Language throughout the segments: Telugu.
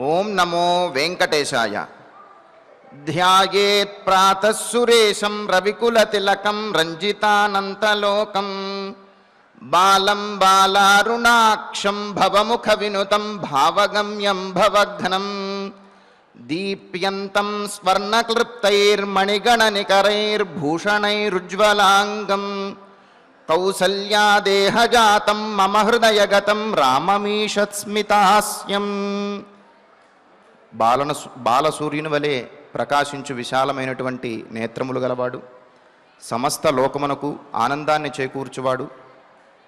ఓం నమో వెంకటేశాయ. ధ్యాయేత్ ప్రాతః సురేశం రవికులతిలకం రంజితానంతలోకం బాలం బాలారుణాక్షం భవముఖ వినుతం భావగమ్యం భవఘ్నం దీప్యంతం స్వర్ణక్లుప్తైర్మణిగణనికరైర్భూషణైరుజ్వలాంగం కౌసల్యాదేహజాతం మమ హృదయగతం రామమీషత్స్మితాస్యం. బాలసూర్యుని వలె ప్రకాశించు విశాలమైనటువంటి నేత్రములు గలవాడు, సమస్త లోకమునకు ఆనందాన్ని చేకూర్చువాడు,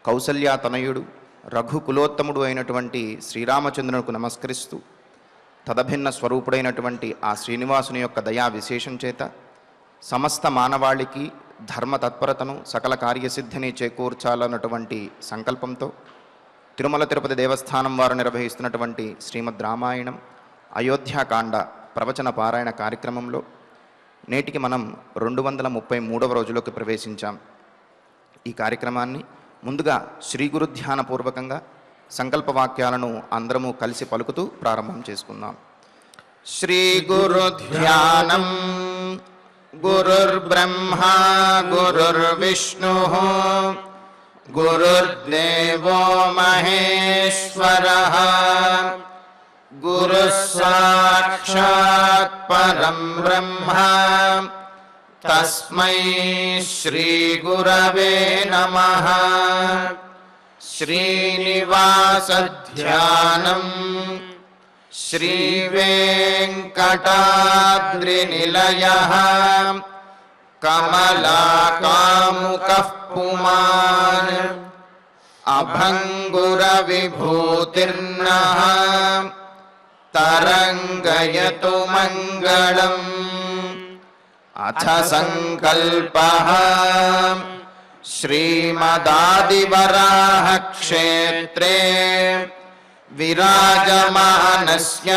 కౌసల్యాతనయుడు, రఘుకులోత్తముడు అయినటువంటి శ్రీరామచంద్రునికి నమస్కరిస్తూ తదభిన్న స్వరూపుడైనటువంటి ఆ శ్రీనివాసుని యొక్క దయా విశేషం చేత సమస్త మానవాళికి ధర్మ తత్పరతను సకల కార్యసిద్ధిని చేకూర్చాలన్నటువంటి సంకల్పంతో తిరుమల తిరుపతి దేవస్థానం వారు నిర్వహిస్తున్నటువంటి శ్రీమద్ రామాయణం అయోధ్యాకాండ ప్రవచన పారాయణ కార్యక్రమంలో నేటికి మనం 233వ రోజులోకి ప్రవేశించాం. ఈ కార్యక్రమాన్ని ముందుగా శ్రీ గురు ధ్యానపూర్వకంగా సంకల్పవాక్యాలను అందరము కలిసి పలుకుతూ ప్రారంభం చేసుకుందాం. శ్రీ గురు ధ్యానం. గురుర్బ్రహ్మా గురుర్విష్ణుః గురుర్దేవో మహేశ్వరః గురుః సాక్షాత్ పరం బ్రహ్మ తస్మై శ్రీ గురవే నమః. శ్రీనివాస ధ్యానం. శ్రీ వెంకటాద్రినిలయః కమలాకాముకః పుమాన్ అభంగుర విభూతిర్నః తరంగయతు మంగళం. అథ సంకల్పః. శ్రీమదాదివరాహ క్షేత్రే విరాజమానస్య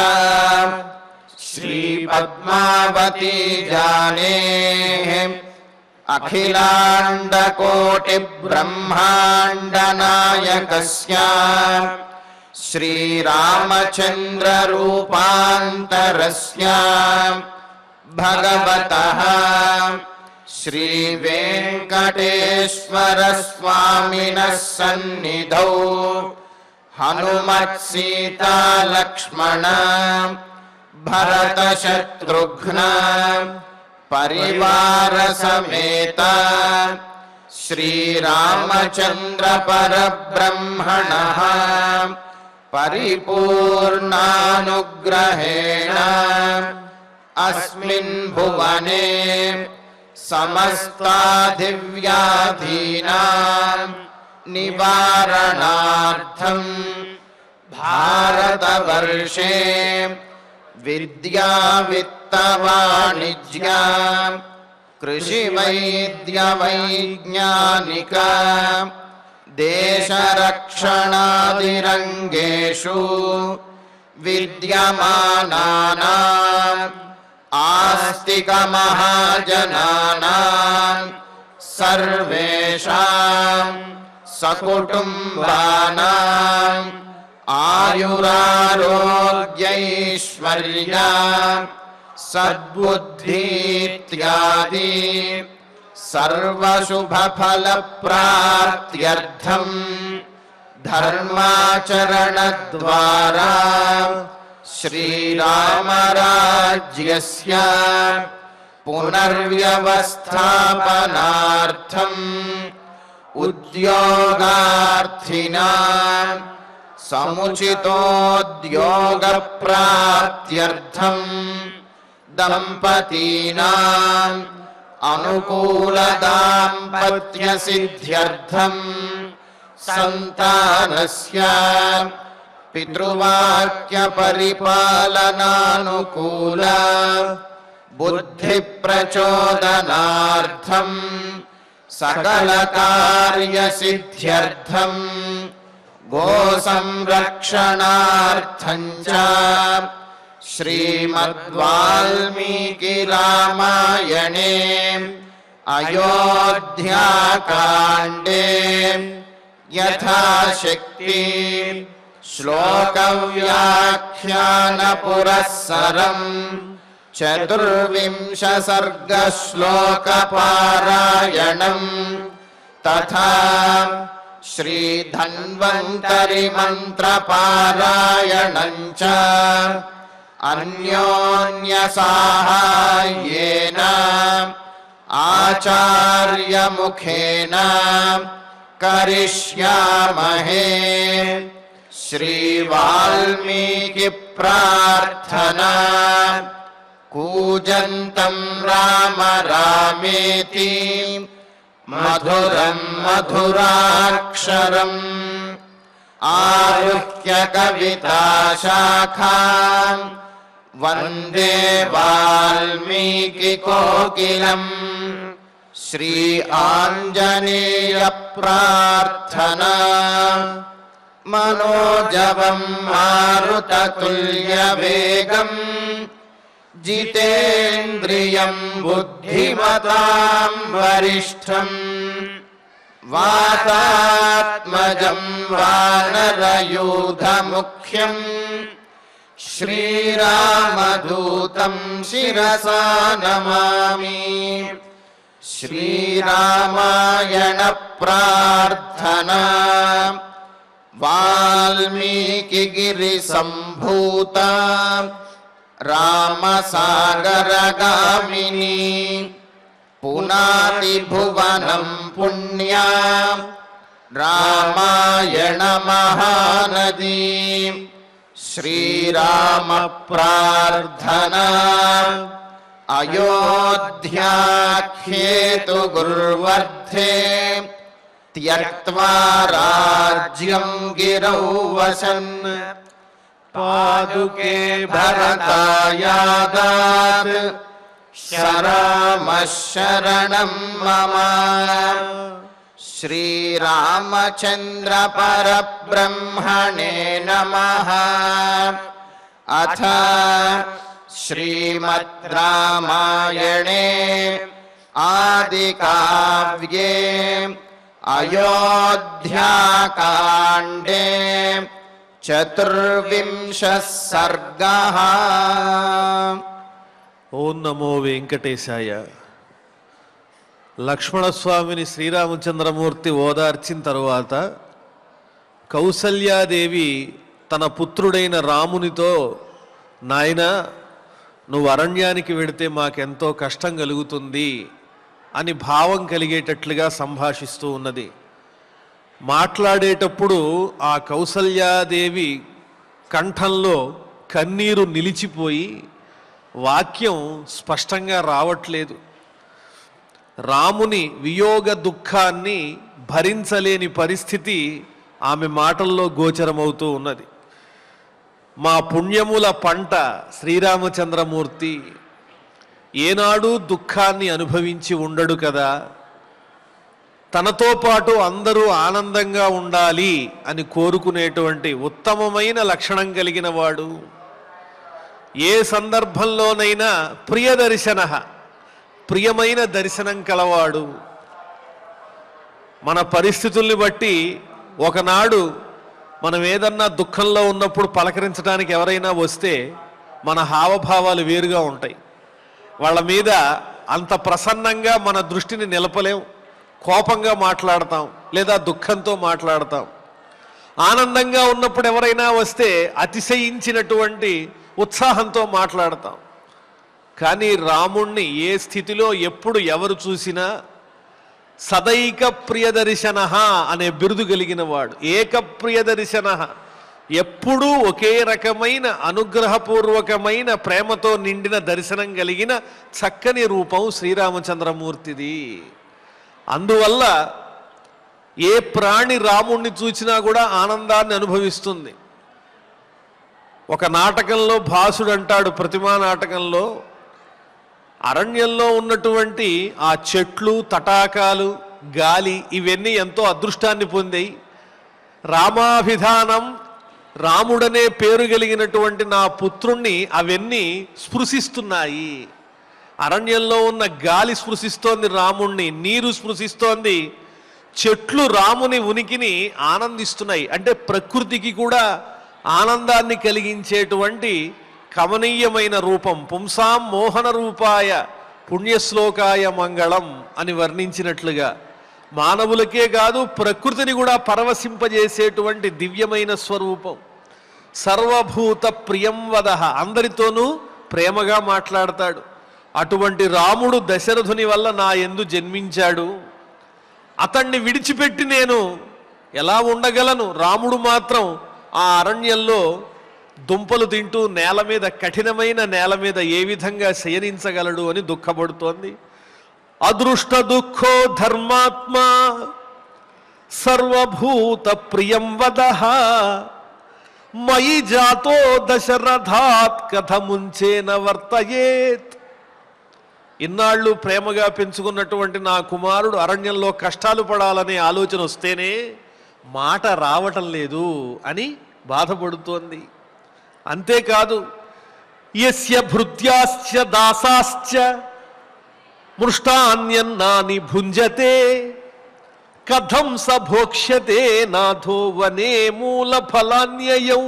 శ్రీ పద్మావతీ జానేః అఖిలాండకోటి బ్రహ్మాండ నాయకస్య శ్రీరామచంద్ర రూపాంతరస్య భగవతః శ్రీ వెంకటేశ్వర స్వామినః సన్నిధౌ హనుమత్ సీతా లక్ష్మణ భరత శత్రుఘ్న పరివార సమేత శ్రీరామచంద్ర పరబ్రహ్మణః పరిపూర్ణానుగ్రహేణ అస్మిన్ భువనే సమస్తాధివ్యాధీనాం నివారణార్థం భారతవర్షే విద్యా విత్త వాణిజ్య కృషి వైద్య వైజ్ఞానిక దేశరక్షణాదిరంగేషు విద్యమానానాం ఆస్తిక మహాజనానాం సర్వేషాం సకుటుంబానాం ఆయురారోగ్యైశ్వర్య సద్బుద్ధీత్యాది సర్వశుభఫలప్రాప్త్యర్థం ధర్మాచరణద్వారా శ్రీరామరాజ్యస్య పునర్వ్యవస్థాపనార్థం ఉద్యోగార్థినాం సముచితోద్యోగప్రాప్త్యర్థం దంపతీనాం అనుకూల దాంపత్య సిద్ధ్యర్థం సంతానస్య పితృవాక్య పరిపాలనానుకూల బుద్ధి ప్రచోదనార్థం సకల కార్య సిద్ధ్యర్థం గో సంరక్షణార్థం చ శ్రీమద్వాల్మీకి రామాయణే అయోధ్యాకాండే యథాశక్తి श्लोकव्याख्यानपुरःसरम् चतुर्विंश सर्गश्लोकपारायणम् तथा श्रीधन्वन्तरिमन्त्रपारायणम् च अन्योन्यसाहाय्येन आचार्यमुखेन करिष्यामहे। श्रीवाल्मीकि प्रार्थना। कूजन्तं राम रामेति मधुरं मधुराक्षरम् आरुह्य कविताशाखां वन्दे वाल्मीकि कोकिलम्। श्री आञ्जनेय प्रार्थना। मनोजवं मारुततुल्यवेगम् जितेन्द्रियं बुद्धिमतां वरिष्ठम् वातात्मजं वानरयूथमुख्यम् श्रीरामदूतं शिरसा नमामि। श्रीरामायण प्रार्थना। वाल्मीकिगिरिसम्भूता रामसागरगामिनी पुनातिभुवनं पुण्या रामायण महानदी। श्रीराम प्रार्थना। अयोध्याख्येतु गुर्वर्धे त्यक्त्वा राज्यं गिरौ वसन् पादुके भरतायादात् शरामः शरणं मम। श्रीरामचन्द्र परब्रह्मणे नमः। अथ श्रीमद् रामायणे आदिकाव्ये अयोध्याकाण्डे चतुर्विंशः सर्गः। ఓం నమో వెంకటేశాయ. లక్ష్మణస్వామిని శ్రీరామచంద్రమూర్తి ఓదార్చిన తరువాత కౌసల్యాదేవి తన పుత్రుడైన రామునితో, నాయనా నువ్వు అరణ్యానికి వెడితే మాకెంతో కష్టం కలుగుతుంది అని భావం కలిగేటట్లుగా సంభాషిస్తూ ఉన్నది. మాట్లాడేటప్పుడు ఆ కౌసల్యాదేవి కంఠంలో కన్నీరు నిలిచిపోయి వాక్యం స్పష్టంగా రావట్లేదు. రాముని వియోగ దుఃఖాన్ని భరించలేని పరిస్థితి ఆమె మాటల్లో గోచరమవుతూ ఉన్నది. మా పుణ్యముల పంట శ్రీరామచంద్రమూర్తి ఏనాడు దుఃఖాన్ని అనుభవించి ఉండడు కదా, తనతో పాటు అందరూ ఆనందంగా ఉండాలి అని కోరుకునేటువంటి ఉత్తమమైన లక్షణం కలిగిన వాడు. ఏ సందర్భంలోనైనా ప్రియదర్శన, ప్రియమైన దర్శనం కలవాడు. మన పరిస్థితుల్ని బట్టి ఒకనాడు మనం ఏదన్నా దుఃఖంలో ఉన్నప్పుడు పలకరించడానికి ఎవరైనా వస్తే మన హావభావాలు వేరుగా ఉంటాయి. వాళ్ళ మీద అంత ప్రసన్నంగా మన దృష్టిని నిలపలేం. కోపంగా మాట్లాడతాం లేదా దుఃఖంతో మాట్లాడతాం. ఆనందంగా ఉన్నప్పుడు ఎవరైనా వస్తే అతిశయించినటువంటి ఉత్సాహంతో మాట్లాడతాం. కానీ రాముణ్ణి ఏ స్థితిలో ఎప్పుడు ఎవరు చూసినా సదైక ప్రియదర్శన అనే బిరుదు కలిగిన వాడు. ఏక ప్రియదర్శన, ఎప్పుడూ ఒకే రకమైన అనుగ్రహపూర్వకమైన ప్రేమతో నిండిన దర్శనం కలిగిన చక్కని రూపం శ్రీరామచంద్రమూర్తిది. అందువల్ల ఏ ప్రాణి రాముణ్ణి చూసినా కూడా ఆనందాన్ని అనుభవిస్తుంది. ఒక నాటకంలో భాసుడు అంటాడు, ప్రతిమా నాటకంలో, అరణ్యంలో ఉన్నటువంటి ఆ చెట్లు, తటాకాలు, గాలి ఇవన్నీ ఎంతో అదృష్టాన్ని పొందాయి. రామాభిధానం, రాముడనే పేరు కలిగినటువంటి నా పుత్రుణ్ణి అవన్నీ స్పృశిస్తున్నాయి. అరణ్యంలో ఉన్న గాలి స్పృశిస్తోంది రాముణ్ణి, నీరు స్పృశిస్తోంది, చెట్లు రాముని ఉనికిని ఆనందిస్తున్నాయి. అంటే ప్రకృతికి కూడా ఆనందాన్ని కలిగించేటువంటి కమనీయమైన రూపం. పుంసాం మోహన రూపాయ పుణ్యశ్లోకాయ మంగళం అని వర్ణించినట్లుగా మానవులకే కాదు ప్రకృతిని కూడా పరవశింపజేసేటువంటి దివ్యమైన స్వరూపం. సర్వభూత ప్రియం వదః, అందరితోనూ ప్రేమగా మాట్లాడతాడు. అటువంటి రాముడు దశరథుని వల్ల నా యందు జన్మించాడు. అతన్ని విడిచిపెట్టి నేను ఎలా ఉండగలను? రాముడు మాత్రం ఆ అరణ్యంలో దుంపలు తింటూ నేల మీద, కఠినమైన నేల మీద ఏ విధంగా శయనించగలడు అని దుఃఖపడుతోంది. అదృష్ట దుఃఖో ధర్మాత్మా సర్వభూత ప్రియం వదః మయి జాతో దశరథాత్ కథముంచేన వర్తయేత్. ఇన్నాళ్ళు ప్రేమగా పెంచుకున్నటువంటి నా కుమారుడు అరణ్యంలో కష్టాలు పడాలనే ఆలోచన వస్తేనే మాట రావటం లేదు అని బాధపడుతోంది. అంతేకాదు, యస్య భృత్యాశ్చ దాసాశ్చ మృష్టాన్యన్నాని భుంజతే కథం స భోక్ష్యతే నాథో వనే మూల ఫలాన్యయం.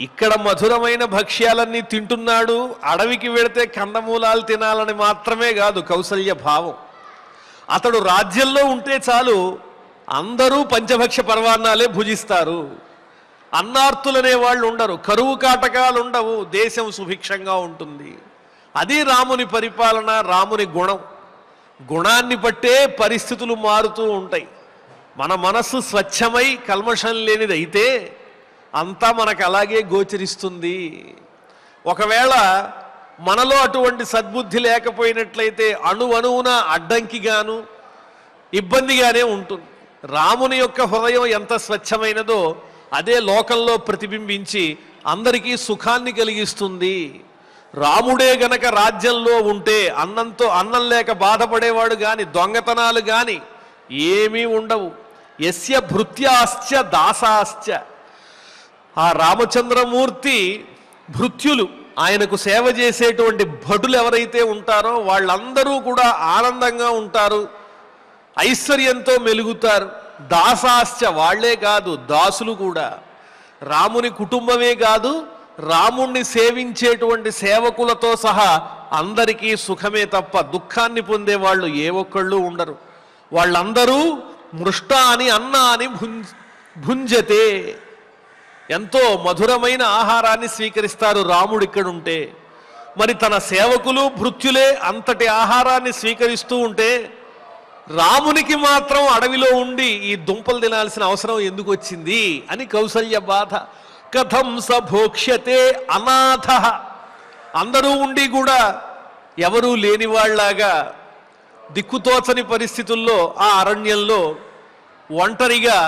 ఇక్కడ మధురమైన భక్ష్యాలన్నీ తింటున్నాడు, అడవికి వెళితే కందమూలాలు తినాలని మాత్రమే కాదు కౌసల్య భావం. అతడు రాజ్యంలో ఉంటే చాలు, అందరూ పంచభక్ష పర్వాన్నాలే భుజిస్తారు, అన్నార్తులనే వాళ్ళు ఉండరు, కరువు కాటకాలు ఉండవు, దేశం సుభిక్షంగా ఉంటుంది. అది రాముని పరిపాలన, రాముని గుణం. గుణాన్ని బట్టే పరిస్థితులు మారుతూ ఉంటాయి. మన మనస్సు స్వచ్ఛమై కల్మషం లేనిదైతే అంతా మనకు అలాగే గోచరిస్తుంది. ఒకవేళ మనలో అటువంటి సద్బుద్ధి లేకపోయినట్లయితే అణువణువున అడ్డంకిగాను ఇబ్బందిగానే ఉంటుంది. రాముని యొక్క హృదయం ఎంత స్వచ్ఛమైనదో అదే లోకంలో ప్రతిబింబించి అందరికీ సుఖాన్ని కలిగిస్తుంది. రాముడే గనక రాజ్యంలో ఉంటే అన్నం లేక బాధపడేవాడు గాని, దొంగతనాలు గాని ఏమీ ఉండవు. యస్య భృత్యాశ్చ దాసాశ్చ, ఆ రామచంద్రమూర్తి భృత్యులు, ఆయనకు సేవ చేసేటువంటి భటులు ఎవరైతే ఉంటారో వాళ్ళందరూ కూడా ఆనందంగా ఉంటారు, ఐశ్వర్యంతో మెలుగుతారు. దాసాశ్చ, వాళ్లే కాదు దాసులు కూడా. రాముని కుటుంబమే కాదు, రాముణ్ణి సేవించేటువంటి సేవకులతో సహా అందరికీ సుఖమే తప్ప దుఃఖాన్ని పొందేవాళ్ళు ఏ ఒక్కళ్ళు ఉండరు. వాళ్ళందరూ మృష్ట అని అన్న అని భుంజతే, ఎంతో మధురమైన ఆహారాన్ని స్వీకరిస్తారు రాముడు ఇక్కడుంటే. మరి తన సేవకులు భృత్యులే అంతటి ఆహారాన్ని స్వీకరిస్తూ ఉంటే రామునికి మాత్రం అడవిలో ఉండి ఈ దుంపలు తినాల్సిన అవసరం ఎందుకు వచ్చింది అని కౌసల్య బాధ. కథం స భోక్ష్యతే అనాథ, అందరూ ఉండి కూడా ఎవరూ లేనివాళ్లాగా దిక్కుతోచని పరిస్థితుల్లో ఆ అరణ్యంలో ఒంటరిగా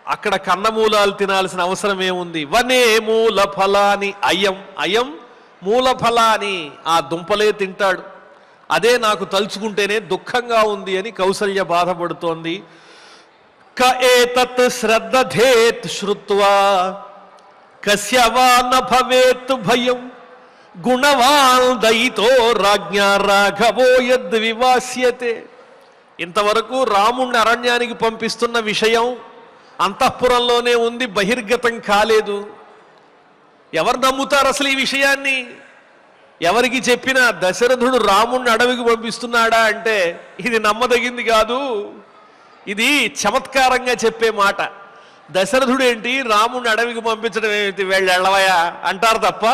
అక్కడ కన్నమూలాలు తినాల్సిన అవసరం ఏముంది? వనే మూల ఫలాని అయం మూల ఫలాని, ఆ దుంపలే తింటాడు. అదే నాకు తలుచుకుంటేనే దుఃఖంగా ఉంది అని కౌసల్య బాధపడుతోంది. క ఏతత్ శ్రద్ధేత్ శ్రుత్వా కస్య వా న భవేత్ భయం గుణవాన్ దయితో రాజ్ఞా రాఘవో యద్ వివాస్యతే. ఇంతవరకు రాముణ్ణి అరణ్యానికి పంపిస్తున్న విషయం అంతఃపురంలోనే ఉంది, బహిర్గతం కాలేదు. ఎవరు నమ్ముతారు అసలు ఈ విషయాన్ని? ఎవరికి చెప్పినా దశరథుడు రాముణ్ణి అడవికి పంపిస్తున్నాడా అంటే ఇది నమ్మదగింది కాదు, ఇది చమత్కారంగా చెప్పే మాట. దశరథుడు ఏంటి రాముణ్ణి అడవికి పంపించడం ఏమిటి, వెళ్ళవయా అంటారు తప్ప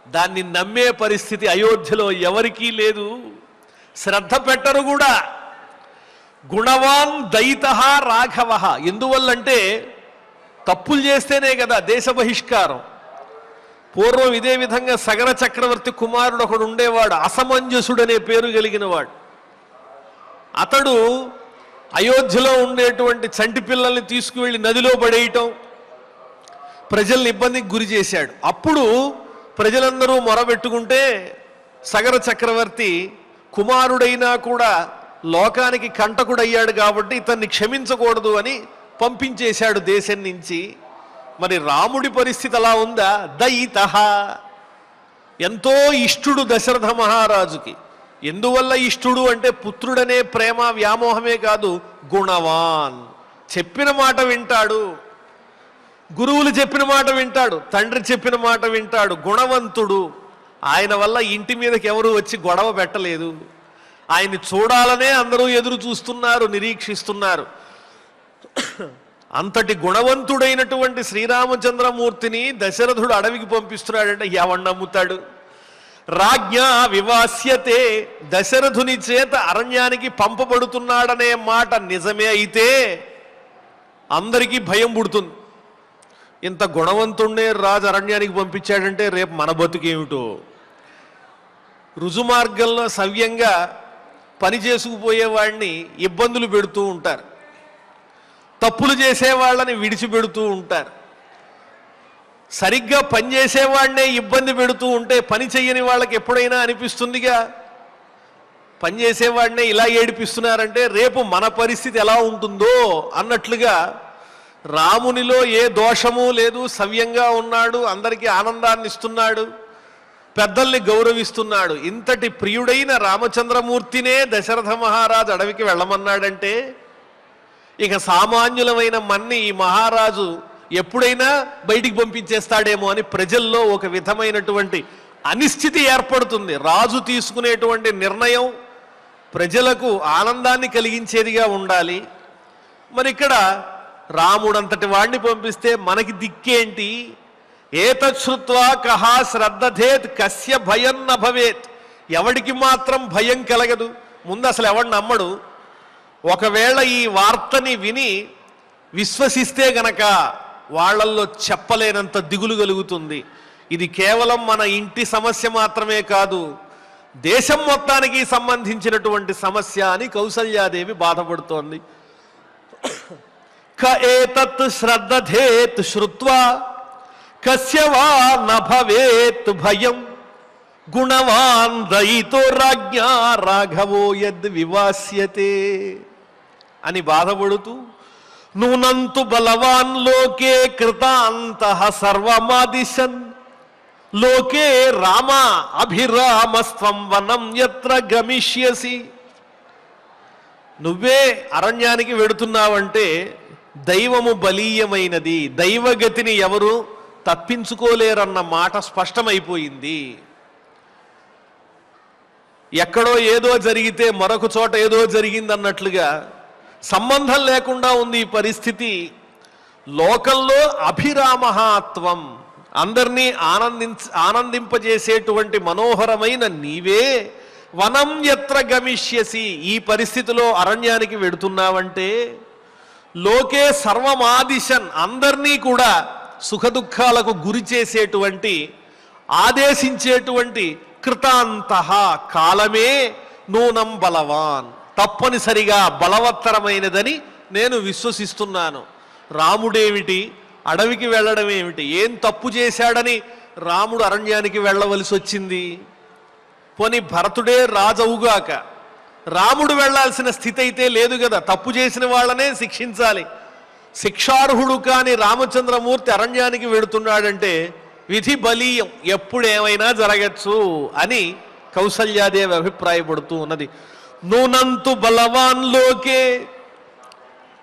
దాన్ని నమ్మే పరిస్థితి అయోధ్యలో ఎవరికీ లేదు. శ్రద్ధ పెట్టరు కూడా. గుణవాన్ దయిత రాఘవ, ఎందువల్లంటే తప్పులు చేస్తేనే కదా దేశ బహిష్కారం. పూర్వం ఇదే విధంగా సగర చక్రవర్తి కుమారుడు ఒకడు ఉండేవాడు, అసమంజసుడనే పేరు కలిగిన వాడు. అతడు అయోధ్యలో ఉండేటువంటి చంటి పిల్లల్ని తీసుకువెళ్ళి నదిలో పడేయటం, ప్రజల్ని ఇబ్బందికి గురి చేశాడు. అప్పుడు ప్రజలందరూ మొరబెట్టుకుంటే సగర చక్రవర్తి కుమారుడైనా కూడా లోకానికి కంటకుడయ్యాడు కాబట్టి ఇతన్ని క్షమించకూడదు అని పంపించేశాడు దేశం నుంచి. మరి రాముడి పరిస్థితి అలా ఉందా? దయితః, ఎంతో ఇష్టుడు దశరథ మహారాజుకి. ఎందువల్ల ఇష్టుడు అంటే పుత్రుడనే ప్రేమ వ్యామోహమే కాదు, గుణవాన్, చెప్పిన మాట వింటాడు. గురువులు చెప్పిన మాట వింటాడు, తండ్రి చెప్పిన మాట వింటాడు, గుణవంతుడు. ఆయన వల్ల ఇంటి మీదకి ఎవరు వచ్చి గొడవ పెట్టలేదు. ఆయన్ని చూడాలనే అందరూ ఎదురు చూస్తున్నారు, నిరీక్షిస్తున్నారు. అంతటి గుణవంతుడైనటువంటి శ్రీరామచంద్రమూర్తిని దశరథుడు అడవికి పంపిస్తున్నాడంటే ఎవడు నమ్ముతాడు? రాజ్ఞా వివాస్యతే, దశరథుని చేత అరణ్యానికి పంపబడుతున్నాడనే మాట నిజమే అయితే అందరికీ భయం పుడుతుంది. ఇంత గుణవంతుణ్ణే రాజు అరణ్యానికి పంపించాడంటే రేపు మన బతుకేమిటో. రుజుమార్గంలో సవ్యంగా పని చేసుకుపోయేవాడిని ఇబ్బందులు పెడుతూ ఉంటారు, తప్పులు చేసేవాళ్ళని విడిచిపెడుతూ ఉంటారు. సరిగ్గా పనిచేసేవాడినే ఇబ్బంది పెడుతూ ఉంటే పని చెయ్యని వాళ్ళకి ఎప్పుడైనా అనిపిస్తుందిగా, పనిచేసేవాడినే ఇలా ఏడిపిస్తున్నారంటే రేపు మన పరిస్థితి ఎలా ఉంటుందో అన్నట్లుగా రామునిలో ఏ దోషము లేదు, సవ్యంగా ఉన్నాడు, అందరికీ ఆనందాన్ని ఇస్తున్నాడు, పెద్దల్ని గౌరవిస్తున్నాడు. ఇంతటి ప్రియుడైన రామచంద్రమూర్తినే దశరథ మహారాజు అడవికి వెళ్ళమన్నాడంటే ఇక సామాన్యులమైన మన్ని ఈ మహారాజు ఎప్పుడైనా బయటికి పంపించేస్తాడేమో అని ప్రజల్లో ఒక విధమైనటువంటి అనిశ్చితి ఏర్పడుతుంది. రాజు తీసుకునేటువంటి నిర్ణయం ప్రజలకు ఆనందాన్ని కలిగించేదిగా ఉండాలి. మరి ఇక్కడ రాముడంతటి వాడిని పంపిస్తే మనకి దిక్కేంటి? ఏతశ్రుత్వా కహా శ్రద్ధేత్ కస్య భయం న భవేత్, ఎవడికి మాత్రం భయం కలగదు. ముందు అసలు ఎవడు నమ్మడు. ఒకవేళ ఈ వార్తని విని విశ్వసిస్తే గనక వాళ్ళల్లో చెప్పలేనంత దిగులు కలుగుతుంది. ఇది కేవలం మన ఇంటి సమస్య మాత్రమే కాదు, దేశం మొత్తానికి సంబంధించినటువంటి సమస్య అని కౌసల్యాదేవి బాధపడుతోంది. క ఏతత్ శ్రద్ధేత్ శ్రుత్వా కస్య వా న భవేత్ భయం గుణవాన్ దయితో రాజ్ఞా రాఘవో యద్ వివాస్యతే అని బాధపడుతూ నూనంతు బలవాన్ లోకే కృతాంతః సర్వమాదిశన్ లోకే రామ అభిరామస్త్వం వనం యత్ర గమిష్యసి. నువ్వే అరణ్యానికి వెడుతున్నావంటే దైవము బలీయమైనది, దైవగతిని ఎవరు తప్పించుకోలేరన్న మాట స్పష్టమైపోయింది. ఎక్కడో ఏదో జరిగితే మరొక చోట ఏదో జరిగిందన్నట్లుగా సంబంధం లేకుండా ఉంది ఈ పరిస్థితి. లోకంలో అభిరామత్వం, అందరినీ ఆనందింపజేసేటువంటి మనోహరమైన నీవే వనం యత్ర గమిష్యసి, ఈ పరిస్థితిలో అరణ్యానికి వెడుతున్నావంటే లోకే సర్వమాదిశన్, అందరినీ కూడా సుఖదుఖాలకు గురి చేసేటువంటి ఆదేశించేటువంటి కృతాంతః కాలమే నూనం బలవాన్, తప్పనిసరిగా బలవత్తరమైనదని నేను విశ్వసిస్తున్నాను. రాముడేమిటి, అడవికి వెళ్ళడం ఏమిటి? ఏం తప్పు చేశాడని రాముడు అరణ్యానికి వెళ్ళవలసి వచ్చింది? పోనీ భరతుడే రాజవుగాక రాముడు వెళ్లాల్సిన స్థితి అయితే లేదు కదా, తప్పు చేసిన వాళ్ళనే శిక్షించాలి. శిక్షార్హుడు కాని రామచంద్రమూర్తి అరణ్యానికి వెడుతున్నాడంటే విధి బలీయం, ఎప్పుడేమైనా జరగచ్చు అని కౌసల్యాదేవి అభిప్రాయపడుతూ ఉన్నది. నూనంతు బలవాన్ లోకే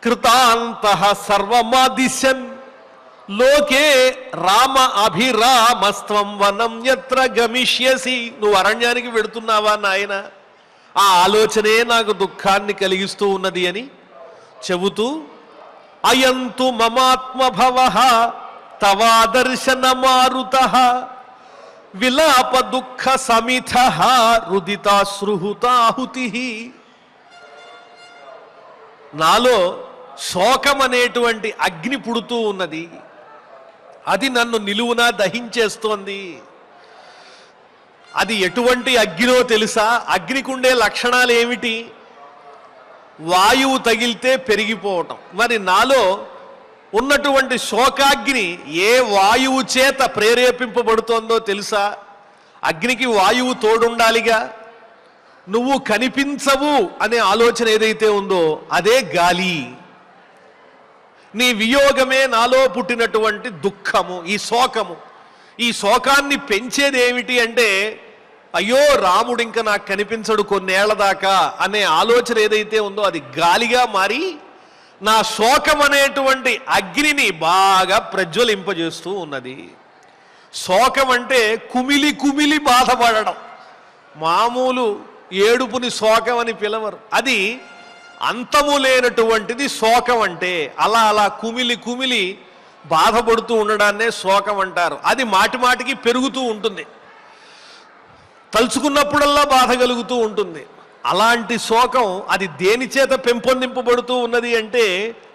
కృతాంతః సర్వమాదిశన్ లోకే రామ అభిరామస్త్వం వనం యత్ర గమిష్యసి. నువ్వు అరణ్యానికి వెడుతున్నావా నాయన? ఆ ఆలోచనే నాకు దుఃఖాన్ని కలిగిస్తూ ఉన్నది అని చెబుతూ అయంతు మమాత్మభవః తవాదర్శన మారుతః విలాప దుఃఖ సమితః రుదితాశ్రుహుతాహుతి. నాలో శోకం అనేటువంటి అగ్ని పుడుతూ ఉన్నది, అది నన్ను నిలువునా దహించేస్తోంది. అది ఎటువంటి అగ్నిలో తెలుసా? అగ్నికుండే లక్షణాలు ఏమిటి? వాయువు తగిలితే పెరిగిపోవటం. మరి నాలో ఉన్నటువంటి శోకాగ్ని ఏ వాయువు చేత ప్రేరేపింపబడుతోందో తెలుసా? అగ్నికి వాయువు తోడుండాలిగా. నువ్వు కనిపించవు అనే ఆలోచన ఏదైతే ఉందో అదే గాలి. నీ వియోగమే నాలో పుట్టినటువంటి దుఃఖము, ఈ శోకము. ఈ శోకాన్ని పెంచేది ఏమిటి అంటే అయ్యో రాముడు ఇంకా నాకు కనిపించడు కొన్నేళ్ల దాకా అనే ఆలోచన ఏదైతే ఉందో అది గాలిగా మారి నా శోకం అనేటువంటి అగ్నిని బాగా ప్రజ్వలింపజేస్తూ ఉన్నది. శోకం అంటే కుమిలి కుమిలి బాధపడడం. మామూలు ఏడుపుని శోకం అని పిలవరు, అది అంతము లేనటువంటిది శోకం అంటే. అలా అలా కుమిలి కుమిలి బాధపడుతూ ఉండడాన్నే శోకం అంటారు. అది మాటి మాటికి పెరుగుతూ ఉంటుంది, తలుచుకున్నప్పుడల్లా బాధ కలుగుతూ ఉంటుంది. అలాంటి శోకం అది దేని చేత పెంపొందింపబడుతూ ఉన్నది అంటే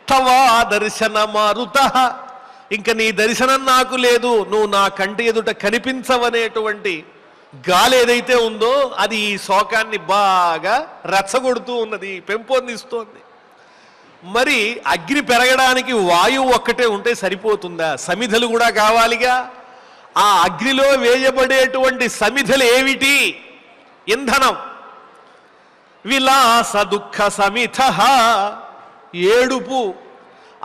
తవా దర్శన మారుత, ఇంకా నీ దర్శనం నాకు లేదు, నువ్వు నా కంటి ఎదుట కనిపించవనేటువంటి గాలి ఏదైతే ఉందో అది ఈ శోకాన్ని బాగా రెచ్చగొడుతూ ఉన్నది, పెంపొందిస్తోంది. మరి అగ్ని పెరగడానికి వాయువు ఒక్కటే ఉంటే సరిపోతుందా? సమిధలు కూడా కావాలిగా. ఆ అగ్నిలో వేయబడేటువంటి సమిధలు ఏమిటి? ఇంధనం. విలాస దుఃఖ సమిధ, ఏడుపు.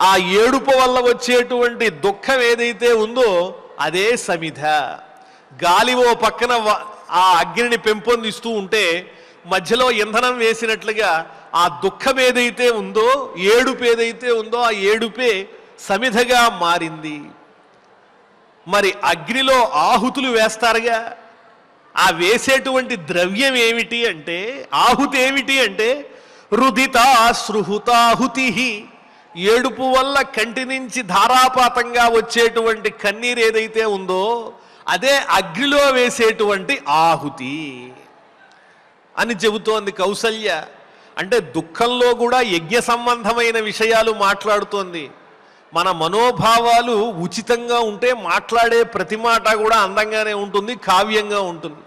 ఆ ఏడుపు వల్ల వచ్చేటువంటి దుఃఖం ఏదైతే ఉందో అదే సమిధ. గాలి ఓ పక్కన ఆ అగ్నిని పెంపొందిస్తూ ఉంటే మధ్యలో ఇంధనం వేసినట్లుగా ఆ దుఃఖం ఏదైతే ఉందో, ఏడుపు ఏదైతే ఉందో ఆ ఏడుపే సమిధగా మారింది. మరి అగ్నిలో ఆహుతులు వేస్తారుగా, ఆ వేసేటువంటి ద్రవ్యం ఏమిటి అంటే, ఆహుతి ఏమిటి అంటే రుదితాశ్రుహుతాహుతి. ఏడుపు వల్ల కంటి నుంచి ధారాపాతంగా వచ్చేటువంటి కన్నీరు ఏదైతే ఉందో అదే అగ్నిలో వేసేటువంటి ఆహుతి అని చెబుతోంది కౌసల్య. అంటే దుఃఖంలో కూడా యజ్ఞ సంబంధమైన విషయాలు మాట్లాడుతోంది. మన మనోభావాలు ఉచితంగా ఉంటే మాట్లాడే ప్రతి మాట కూడా అందంగానే ఉంటుంది, కావ్యంగా ఉంటుంది.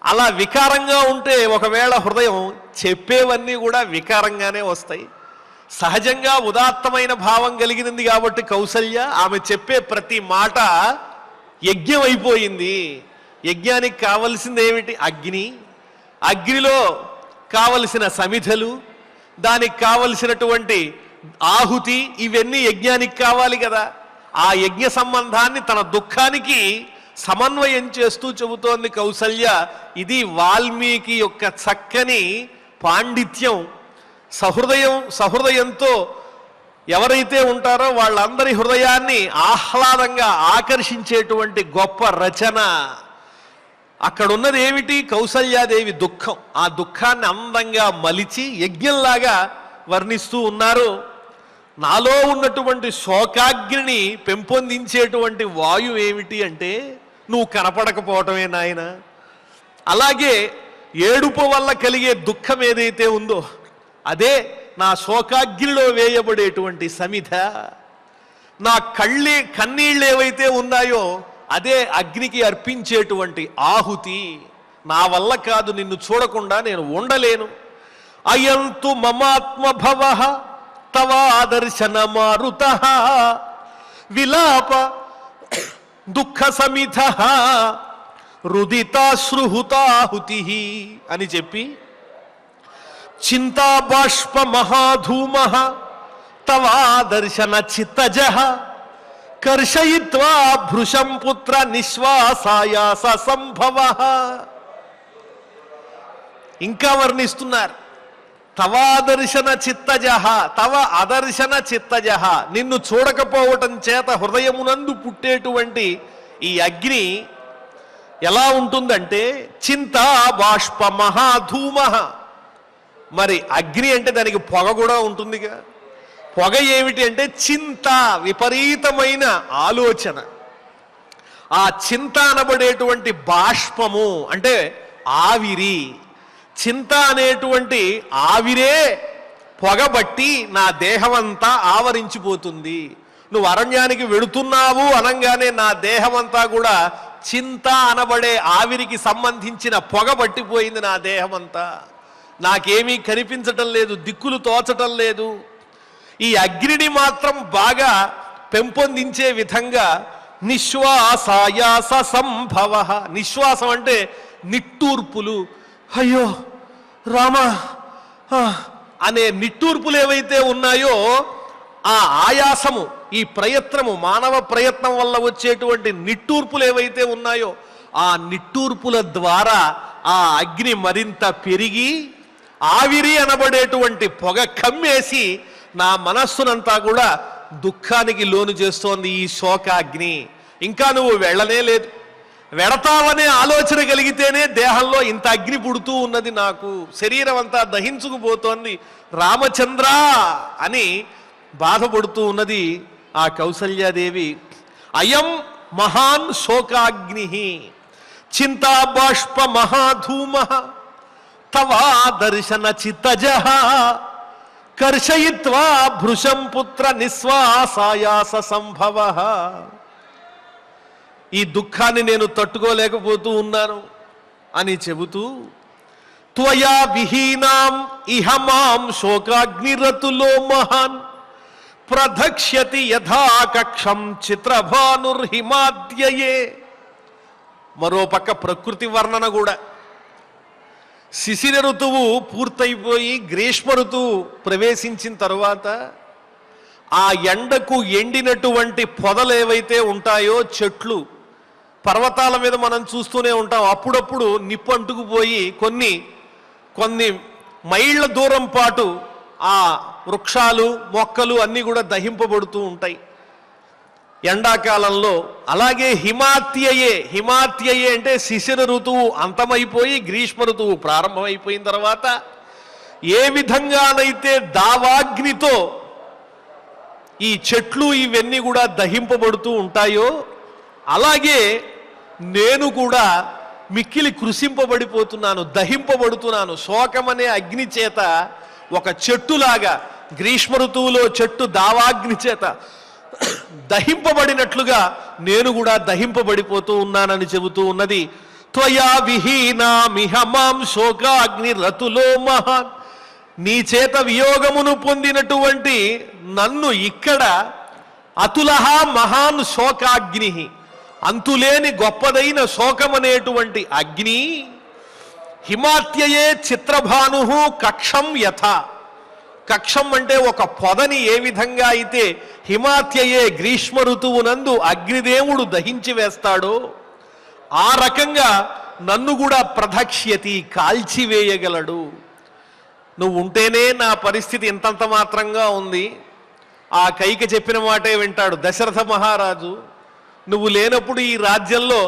అలా వికారంగా ఉంటే ఒకవేళ హృదయం చెప్పేవన్నీ కూడా వికారంగానే వస్తాయి. సహజంగా ఉదాత్తమైన భావం కలిగినది కాబట్టి కౌసల్య ఆమె చెప్పే ప్రతి మాట యజ్ఞం అయిపోయింది. యజ్ఞానికి కావలసింది ఏమిటి? అగ్ని. అగ్నిలో కావలసిన సమిధలు, దానికి కావలసినటువంటి ఆహుతి, ఇవన్నీ యజ్ఞానికి కావాలి కదా. ఆ యజ్ఞ సంబంధాన్ని తన దుఃఖానికి సమన్వయం చేస్తూ చెబుతోంది కౌసల్య. ఇది వాల్మీకి యొక్క చక్కని పాండిత్యం. సహృదయంతో ఎవరైతే ఉంటారో వాళ్ళందరి హృదయాన్ని ఆహ్లాదంగా ఆకర్షించేటువంటి గొప్ప రచన. అక్కడున్నది ఏమిటి? కౌసల్యాదేవి దుఃఖం. ఆ దుఃఖాన్ని అందంగా మలిచి యజ్ఞంలాగా వర్ణిస్తూ ఉన్నారు. నాలో ఉన్నటువంటి శోకాగ్నిని పెంపొందించేటువంటి వాయువు ఏమిటి అంటే నువ్వు కనపడకపోవటమే నాయన. అలాగే ఏడుపు వల్ల కలిగే దుఃఖం ఏదైతే ఉందో అదే నా శోకాగ్నిలో వేయబడేటువంటి సమిధ. నా కన్నీళ్ళు ఏవైతే ఉన్నాయో అదే అగ్నికి అర్పించేటువంటి ఆహుతి. నా వల్ల కాదు, నిన్ను చూడకుండా నేను ఉండలేను. అయంతు మమాత్మభవ తవాదర్శన మారుత విలాప దుఃఖ సమిధ రుదితాశ్రుహుతాహుతి అని చెప్పి చింతాబాష్ప మహాధూమ తవాదర్శన చిత్తజ కర్షయిత్వా భృశం పుత్ర నిశ్వాసాయాస సంభవ. ఇంకా వర్ణిస్తున్నారు. తవాదర్శన చిత్తజ, తవ అదర్శన చిత్తజ, నిన్ను చూడకపోవటం చేత హృదయమునందు పుట్టేటువంటి ఈ అగ్ని ఎలా ఉంటుందంటే చింతా బాష్ప మహాధూమ. మరి అగ్ని అంటే దానికి పొగ కూడా ఉంటుందిగా. పొగ ఏమిటి అంటే చింత, విపరీతమైన ఆలోచన. ఆ చింత అనబడేటువంటి బాష్పము అంటే ఆవిరి. చింత అనేటువంటి ఆవిరే పొగబట్టి నా దేహమంతా ఆవరించిపోతుంది. నువ్వు అరణ్యానికి వెడుతున్నావు అనగానే నా దేహమంతా కూడా చింత అనబడే ఆవిరికి సంబంధించిన పొగ పట్టిపోయింది. నా దేహమంతా నాకేమీ కనిపించటం లేదు, దిక్కులు తోచటం లేదు. ఈ అగ్నిని మాత్రం బాగా పెంపొందించే విధంగా నిశ్వాసాయాస సంభవ. నిశ్వాసం అంటే నిట్టూర్పులు, అయ్యో రామా అనే నిట్టూర్పులు ఏవైతే ఉన్నాయో ఆ ఆయాసము, ఈ ప్రయత్నము, మానవ ప్రయత్నం వల్ల వచ్చేటువంటి నిట్టూర్పులు ఏవైతే ఉన్నాయో ఆ నిట్టూర్పుల ద్వారా ఆ అగ్ని మరింత పెరిగి ఆవిరి అనబడేటువంటి పొగ కమ్మేసి నా మనస్సునంతా కూడా దుఃఖానికి లోను చేస్తోంది ఈ శోకాగ్ని. ఇంకా నువ్వు వెళ్ళనే లేదు, వెడతావనే ఆలోచన కలిగితేనే దేహంలో ఇంత అగ్ని పుడుతూ ఉన్నది, నాకు శరీరం అంతా దహించుకుపోతోంది రామచంద్ర అని బాధపడుతూ ఉన్నది ఆ కౌసల్యాదేవి. అయం మహాన్ శోకాగ్ని చింతా బాష్ప మహాధూమ తవా దర్శన చిత్తజః కర్షయిత్వా భృశం పుత్ర నిశ్వాసాయాస సంభవ. ఈ దుఃఖాన్ని నేను తట్టుకోలేకపోతూ ఉన్నాను అని చెబుతూ, త్వయా విహీనాం ఇహ మాం శోకాగ్నిరతులో మహాన్ ప్రధక్ష్యతి యథా కక్షం చిత్రభానుర్హిమాద్యయే. మరో పక్క ప్రకృతి వర్ణన కూడా. శిశిర ఋతువు పూర్తయిపోయి గ్రీష్మ ఋతువు ప్రవేశించిన తరువాత ఆ ఎండకు ఎండినటువంటి పొదలు ఏవైతే ఉంటాయో, చెట్లు పర్వతాల మీద మనం చూస్తూనే ఉంటాం, అప్పుడప్పుడు నిప్పు అంటుకుపోయి కొన్ని మైళ్ళ దూరం పాటు ఆ వృక్షాలు మొక్కలు అన్నీ కూడా దహింపబడుతూ ఉంటాయి ఎండాకాలంలో. అలాగే హిమాత్యయే అంటే శిశిర ఋతువు అంతమైపోయి గ్రీష్మ ఋతువు ప్రారంభమైపోయిన తర్వాత ఏ విధంగానైతే దావాగ్నితో ఈ చెట్లు ఇవన్నీ కూడా దహింపబడుతూ ఉంటాయో, అలాగే నేను కూడా మిక్కిలి కృషింపబడిపోతున్నాను, దహింపబడుతున్నాను. శోకమనే అగ్ని చేత ఒక చెట్టులాగా గ్రీష్మ ఋతువులో చెట్టు దావాగ్ని చేత దహింపబడినట్లుగా నేను కూడా దహింపబడిపోతూ ఉన్నానని చెబుతూ ఉన్నది. త్వయా విహీనామిహ మాం శోకాగ్ని రతులో మహాన్. నీ చేత వియోగమును పొందినటువంటి నన్ను ఇక్కడ అతులహ మహాన్ శోకాగ్ని, అంతులేని గొప్పదైన శోకమనేటువంటి అగ్ని, హిమాత్యయే చిత్రభాను కక్షం యథ. కక్షం అంటే ఒక పొదని ఏ విధంగా అయితే హిమాత్యయే గ్రీష్మ ఋతువునందు అగ్నిదేవుడు దహించి వేస్తాడో, ఆ రకంగా నన్ను కూడా ప్రధక్ష్యతి కాల్చివేయగలడు. నువ్వు ఉంటేనే నా పరిస్థితి ఇంతంత మాత్రంగా ఉంది. ఆ కైక చెప్పిన మాటే వింటాడు దశరథ మహారాజు. నువ్వు లేనప్పుడు ఈ రాజ్యంలో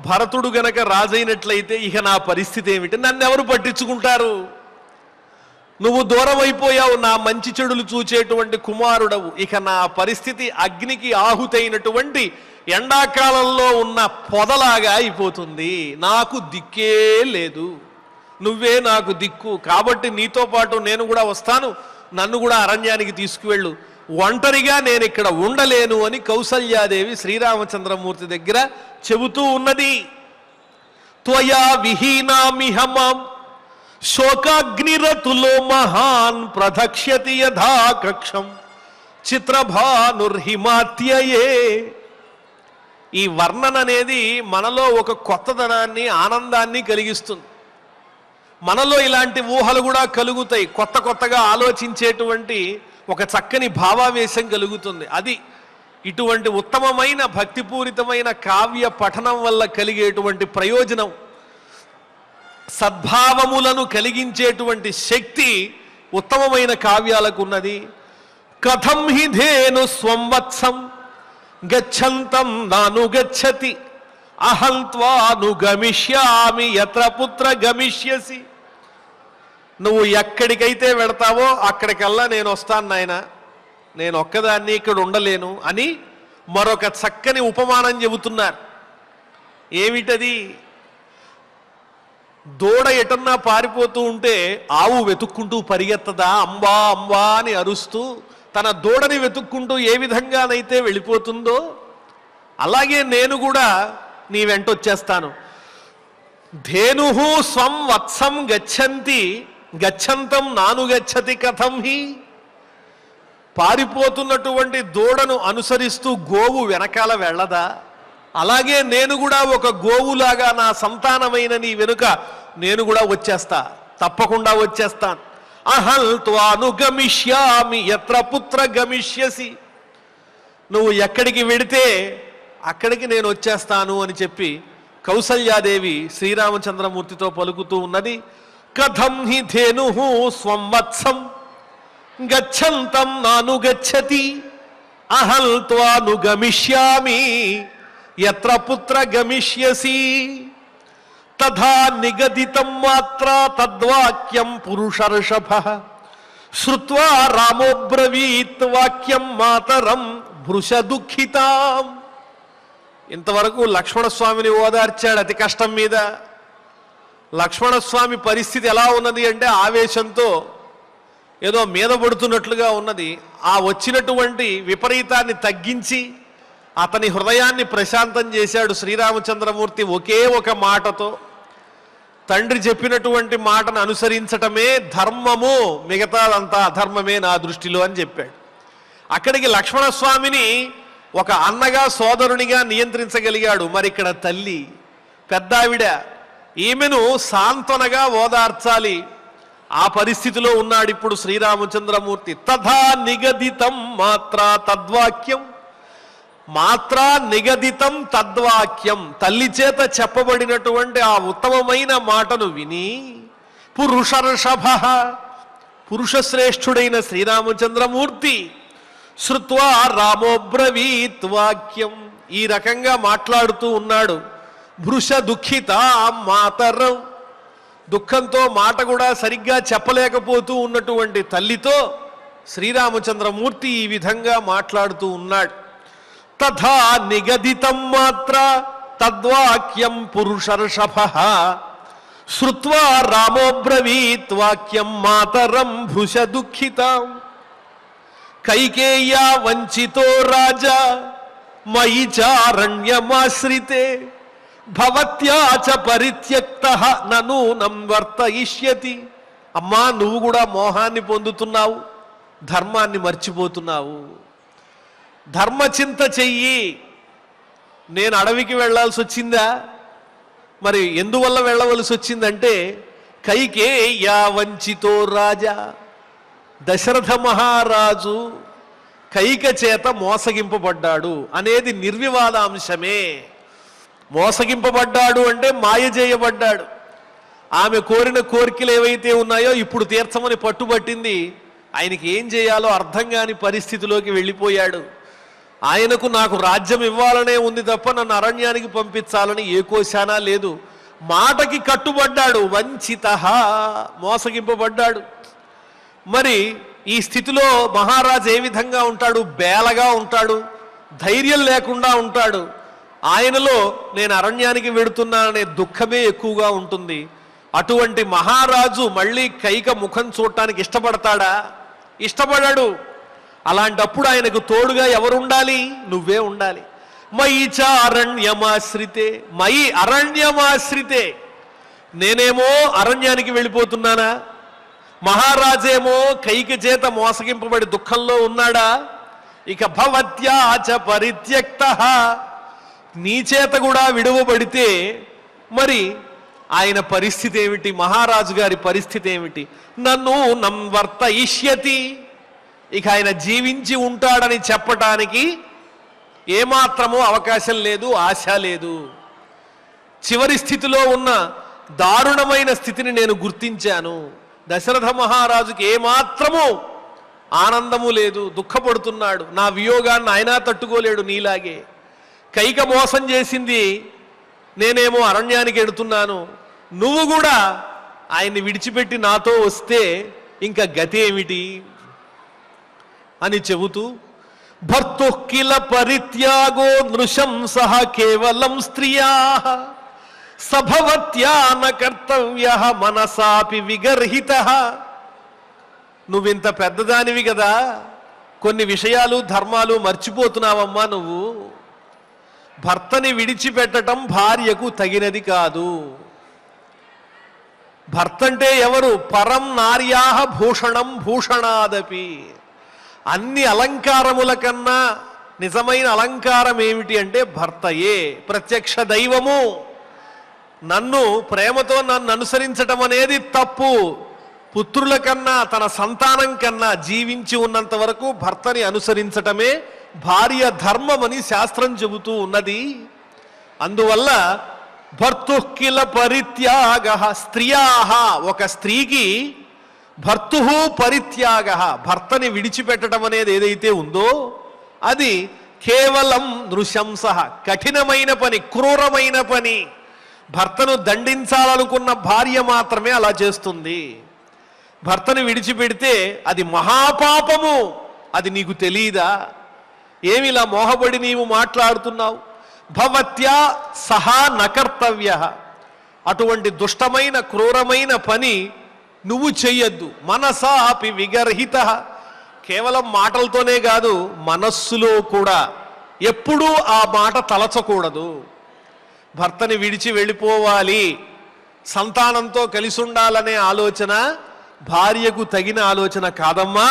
భరతుడు గనక రాజైనట్లయితే ఇక నా పరిస్థితి ఏమిటి? నన్ను ఎవరు పట్టించుకుంటారు? నువ్వు దూరం అయిపోయావు, నా మంచి చెడులు చూచేటువంటి కుమారుడవు. ఇక నా పరిస్థితి అగ్నికి ఆహుతైనటువంటి ఎండాకాలంలో ఉన్న పొదలాగా అయిపోతుంది. నాకు దిక్కే లేదు, నువ్వే నాకు దిక్కు. కాబట్టి నీతో పాటు నేను కూడా వస్తాను, నన్ను కూడా అరణ్యానికి తీసుకువెళ్ళు, ఒంటరిగా నేను ఇక్కడ ఉండలేను అని కౌసల్యాదేవి శ్రీరామచంద్రమూర్తి దగ్గర చెబుతూ ఉన్నది. త్వయా విహీనామిహ మాం శోకాగ్నిరతులో మహాన్ ప్రధక్ష్యతి యథా కక్షం చిత్రభానుర్హిమాత్యయే. ఈ వర్ణన అనేది మనలో ఒక కొత్తదనాన్ని, ఆనందాన్ని కలిగిస్తుంది. మనలో ఇలాంటి ఊహలు కూడా కలుగుతాయి, కొత్తగా ఆలోచించేటువంటి ఒక చక్కని భావావేశం కలుగుతుంది. అది ఇటువంటి ఉత్తమమైన భక్తిపూరితమైన కావ్య పఠనం వల్ల కలిగేటువంటి ప్రయోజనం. సద్భావములను కలిగించేటువంటి శక్తి ఉత్తమమైన కావ్యాలకు ఉన్నది. కథం హి ధేను స్వంవత్సం గచ్చంతం నాను గచ్చతి అహంత్వాను గమిష్యామి యత్ర పుత్ర గమిష్యసి. నువ్వు ఎక్కడికైతే వెడతావో అక్కడికల్లా నేను వస్తాను నాయన, నేను ఒక్కదాన్ని ఇక్కడ ఉండలేను అని మరొక చక్కని ఉపమానం చెబుతున్నారు. ఏమిటది? దూడ ఎటన్నా పారిపోతూ ఉంటే ఆవు వెతుక్కుంటూ పరిగెత్తదా, అంబా అంబా అని అరుస్తూ తన దూడని వెతుక్కుంటూ ఏ విధంగానైతే వెళ్ళిపోతుందో, అలాగే నేను కూడా నీ వెంటొచ్చేస్తాను. ధేనుహు స్వం వత్సం గచ్చంతం నాను గచ్చతి కథం హి. పారిపోతున్నటువంటి దూడను అనుసరిస్తూ గోవు వెనకాల వెళ్ళదా? అలాగే నేను కూడా ఒక గోవులాగా నా సంతానమైన నీ వెనుక నేను కూడా వచ్చేస్తా, తప్పకుండా వచ్చేస్తాను. అహం త్వాను గమిష్యామి యత్ర పుత్ర గమిష్యసి. నువ్వు ఎక్కడికి వెడితే అక్కడికి నేను వచ్చేస్తాను అని చెప్పి కౌసల్యాదేవి శ్రీరామచంద్రమూర్తితో పలుకుతూ ఉన్నది. కథం హి ధేను స్వంవత్సం గచ్చంతం నానుగచ్చతి అహల్త్వానుగమిష్యామి యత్ర పుత్ర గమిష్యసి తథా నిగదితం మాత్ర తద్వాక్యం పురుషర్షభః శ్రుత్వా రామోబ్రవీత్ వాక్యం మాతరం భృశ దుఃఖితాం. ఇంతవరకు లక్ష్మణస్వామిని ఓదార్చాడు అతి కష్టం మీద. లక్ష్మణస్వామి పరిస్థితి ఎలా ఉన్నది అంటే ఆవేశంతో ఏదో మీద పడుతున్నట్లుగా ఉన్నది. ఆ వచ్చినటువంటి విపరీతాన్ని తగ్గించి అతని హృదయాన్ని ప్రశాంతం చేశాడు శ్రీరామచంద్రమూర్తి ఒకే ఒక మాటతో. తండ్రి చెప్పినటువంటి మాటను అనుసరించటమే ధర్మము, మిగతాదంతా అధర్మమే నా దృష్టిలో అని చెప్పాడు. అక్కడికి లక్ష్మణస్వామిని ఒక అన్నగా సోదరునిగా నియంత్రించగలిగాడు. మరి ఇక్కడ తల్లి పెద్దావిడ, ఈమెను సాంత్వనగా ఓదార్చాలి. ఆ పరిస్థితిలో ఉన్నాడు ఇప్పుడు శ్రీరామచంద్రమూర్తి. తథా నిగదితం మాత్రా తద్వాక్యం, మాత్రా నిగదితం తద్వాక్యం, తల్లి చేత చెప్పబడినటువంటి ఆ ఉత్తమమైన మాటను విని పురుషర్షభః, పురుషశ్రేష్ఠుడైన శ్రీరామచంద్రమూర్తి శ్రుత్వా రామోబ్రవీత్ వాక్యం, ఈ రకంగా మాట్లాడుతూ ఉన్నాడు. భృశ దుఃఖిత మాతరం, దుఃఖంతో మాట కూడా సరిగ్గా చెప్పలేకపోతూ ఉన్నటువంటి తల్లితో శ్రీరామచంద్రమూర్తి ఈ విధంగా మాట్లాడుతూ ఉన్నాడు. తథా నిగదితం మాత్ర తద్వాక్యం పురుషర్షభః శ్రుత్వా రామోబ్రవీత్ వాక్యం మాతరం భృశ దుఃఖితాం. కైకేయ్యా వంచితో రాజా మయి చారణ్యమాశ్రితే భవత్యా చ పరిత్యక్తః ననూనం వర్తయిష్యతి. అమ్మా, నువ్వు కూడా మోహాన్ని పొందుతున్నావు, ధర్మాన్ని మర్చిపోతున్నావు. ధర్మచింత చెయ్యి. నేను అడవికి వెళ్ళాల్సి వచ్చిందా? మరి ఎందువల్ల వెళ్ళవలసి వచ్చిందంటే కైకేయ్యా వంచితో రాజా, దశరథ మహారాజు కైక చేత మోసగింపబడ్డాడు అనేది నిర్వివాదాంశమే. మోసగింపబడ్డాడు అంటే మాయ చేయబడ్డాడు. ఆమె కోరిన కోరికలు ఏవైతే ఉన్నాయో ఇప్పుడు తీర్చమని పట్టుబట్టింది. ఆయనకి ఏం చేయాలో అర్థం కాని పరిస్థితిలోకి వెళ్ళిపోయాడు. ఆయనకు నాకు రాజ్యం ఇవ్వాలనే ఉంది తప్ప నన్ను అరణ్యానికి పంపించాలని ఏ కోశానా లేదు. మాటకి కట్టుబడ్డాడు. వంచితః, మోసగింపబడ్డాడు. మరి ఈ స్థితిలో మహారాజు ఏ విధంగా ఉంటాడు? బేలగా ఉంటాడు, ధైర్యం లేకుండా ఉంటాడు. ఆయనలో నేను అరణ్యానికి వెడుతున్నాననే దుఃఖమే ఎక్కువగా ఉంటుంది. అటువంటి మహారాజు మళ్ళీ కైక ముఖం చూడటానికి ఇష్టపడతాడా? ఇష్టపడాడు. అలాంటప్పుడు ఆయనకు తోడుగా ఎవరుండాలి? నువ్వే ఉండాలి. మయి చారణ్యమాశ్రితే, మయి అరణ్యమాశ్రితే. నేనేమో అరణ్యానికి వెళ్ళిపోతున్నానా? మహారాజేమో కైక చేత మోసగింపబడి దుఃఖంలో ఉన్నాడా? ఇక భవత్యా చ పరిత్యక్తః, నీ చేత కూడా విడువబడితే మరి ఆయన పరిస్థితి ఏమిటి? మహారాజు గారి పరిస్థితి ఏమిటి? నన్ను వర్తయిష్యతి, ఇక ఆయన జీవించి ఉంటాడని చెప్పటానికి ఏమాత్రమూ అవకాశం లేదు, ఆశ లేదు. చివరి స్థితిలో ఉన్న దారుణమైన స్థితిని నేను గుర్తించాను. దశరథ మహారాజుకి ఏమాత్రము ఆనందము లేదు, దుఃఖపడుతున్నాడు. నా వియోగాన్ని ఆయన తట్టుకోలేడు నీలాగే. కైక మోసం చేసింది, నేనేమో అరణ్యానికి ఎడుతున్నాను. నువ్వు కూడా ఆయన్ని విడిచిపెట్టి నాతో వస్తే ఇంకా గతి ఏమిటి అని చెబుతూ భర్తు కిల పరిత్యాగో నృశంసః కేవలం స్త్రియా సభవత్యాన కర్తవ్యః మనసాపి విగర్హితః. నువ్వింత పెద్దదానివి కదా, కొన్ని విషయాలు ధర్మాలు మర్చిపోతున్నావమ్మా. నువ్వు భర్తని విడిచిపెట్టడం భార్యకు తగినది కాదు. భర్త అంటే ఎవరు? పరం నార్యాః భూషణం భూషణాదపి. అన్ని అలంకారముల కన్నా నిజమైన అలంకారం ఏమిటి అంటే భర్తయే, ప్రత్యక్ష దైవము. నన్ను ప్రేమతో నన్ను అనుసరించటం అనేది తప్పు. పుత్రుల కన్నా, తన సంతానం కన్నా జీవించి ఉన్నంత వరకు భర్తని అనుసరించటమే భార్య ధర్మమని శాస్త్రం చెబుతూ ఉన్నది. అందువల్ల భర్తు కిల పరిత్యాగ, స్త్రియాహ, ఒక స్త్రీకి భర్తు పరిత్యాగ, భర్తని విడిచిపెట్టడం అనేది ఏదైతే ఉందో అది కేవలం నృశంస, కఠినమైన పని, క్రూరమైన పని. భర్తను దండించాలనుకున్న భార్య మాత్రమే అలా చేస్తుంది. భర్తను విడిచిపెడితే అది మహాపాపము. అది నీకు తెలీదా? ఏమిలా మోహపడి నీవు మాట్లాడుతున్నావు? భవత్యా సహా నకర్తవ్య, అటువంటి దుష్టమైన క్రూరమైన పని నువ్వు చెయ్యొద్దు. మనసా అపి విగర్హిత, కేవలం మాటలతోనే కాదు మనస్సులో కూడా ఎప్పుడూ ఆ మాట తలచకూడదు. భర్తని విడిచి వెళ్ళిపోవాలి, సంతానంతో కలిసి ఉండాలనే ఆలోచన భార్యకు తగిన ఆలోచన కాదమ్మా.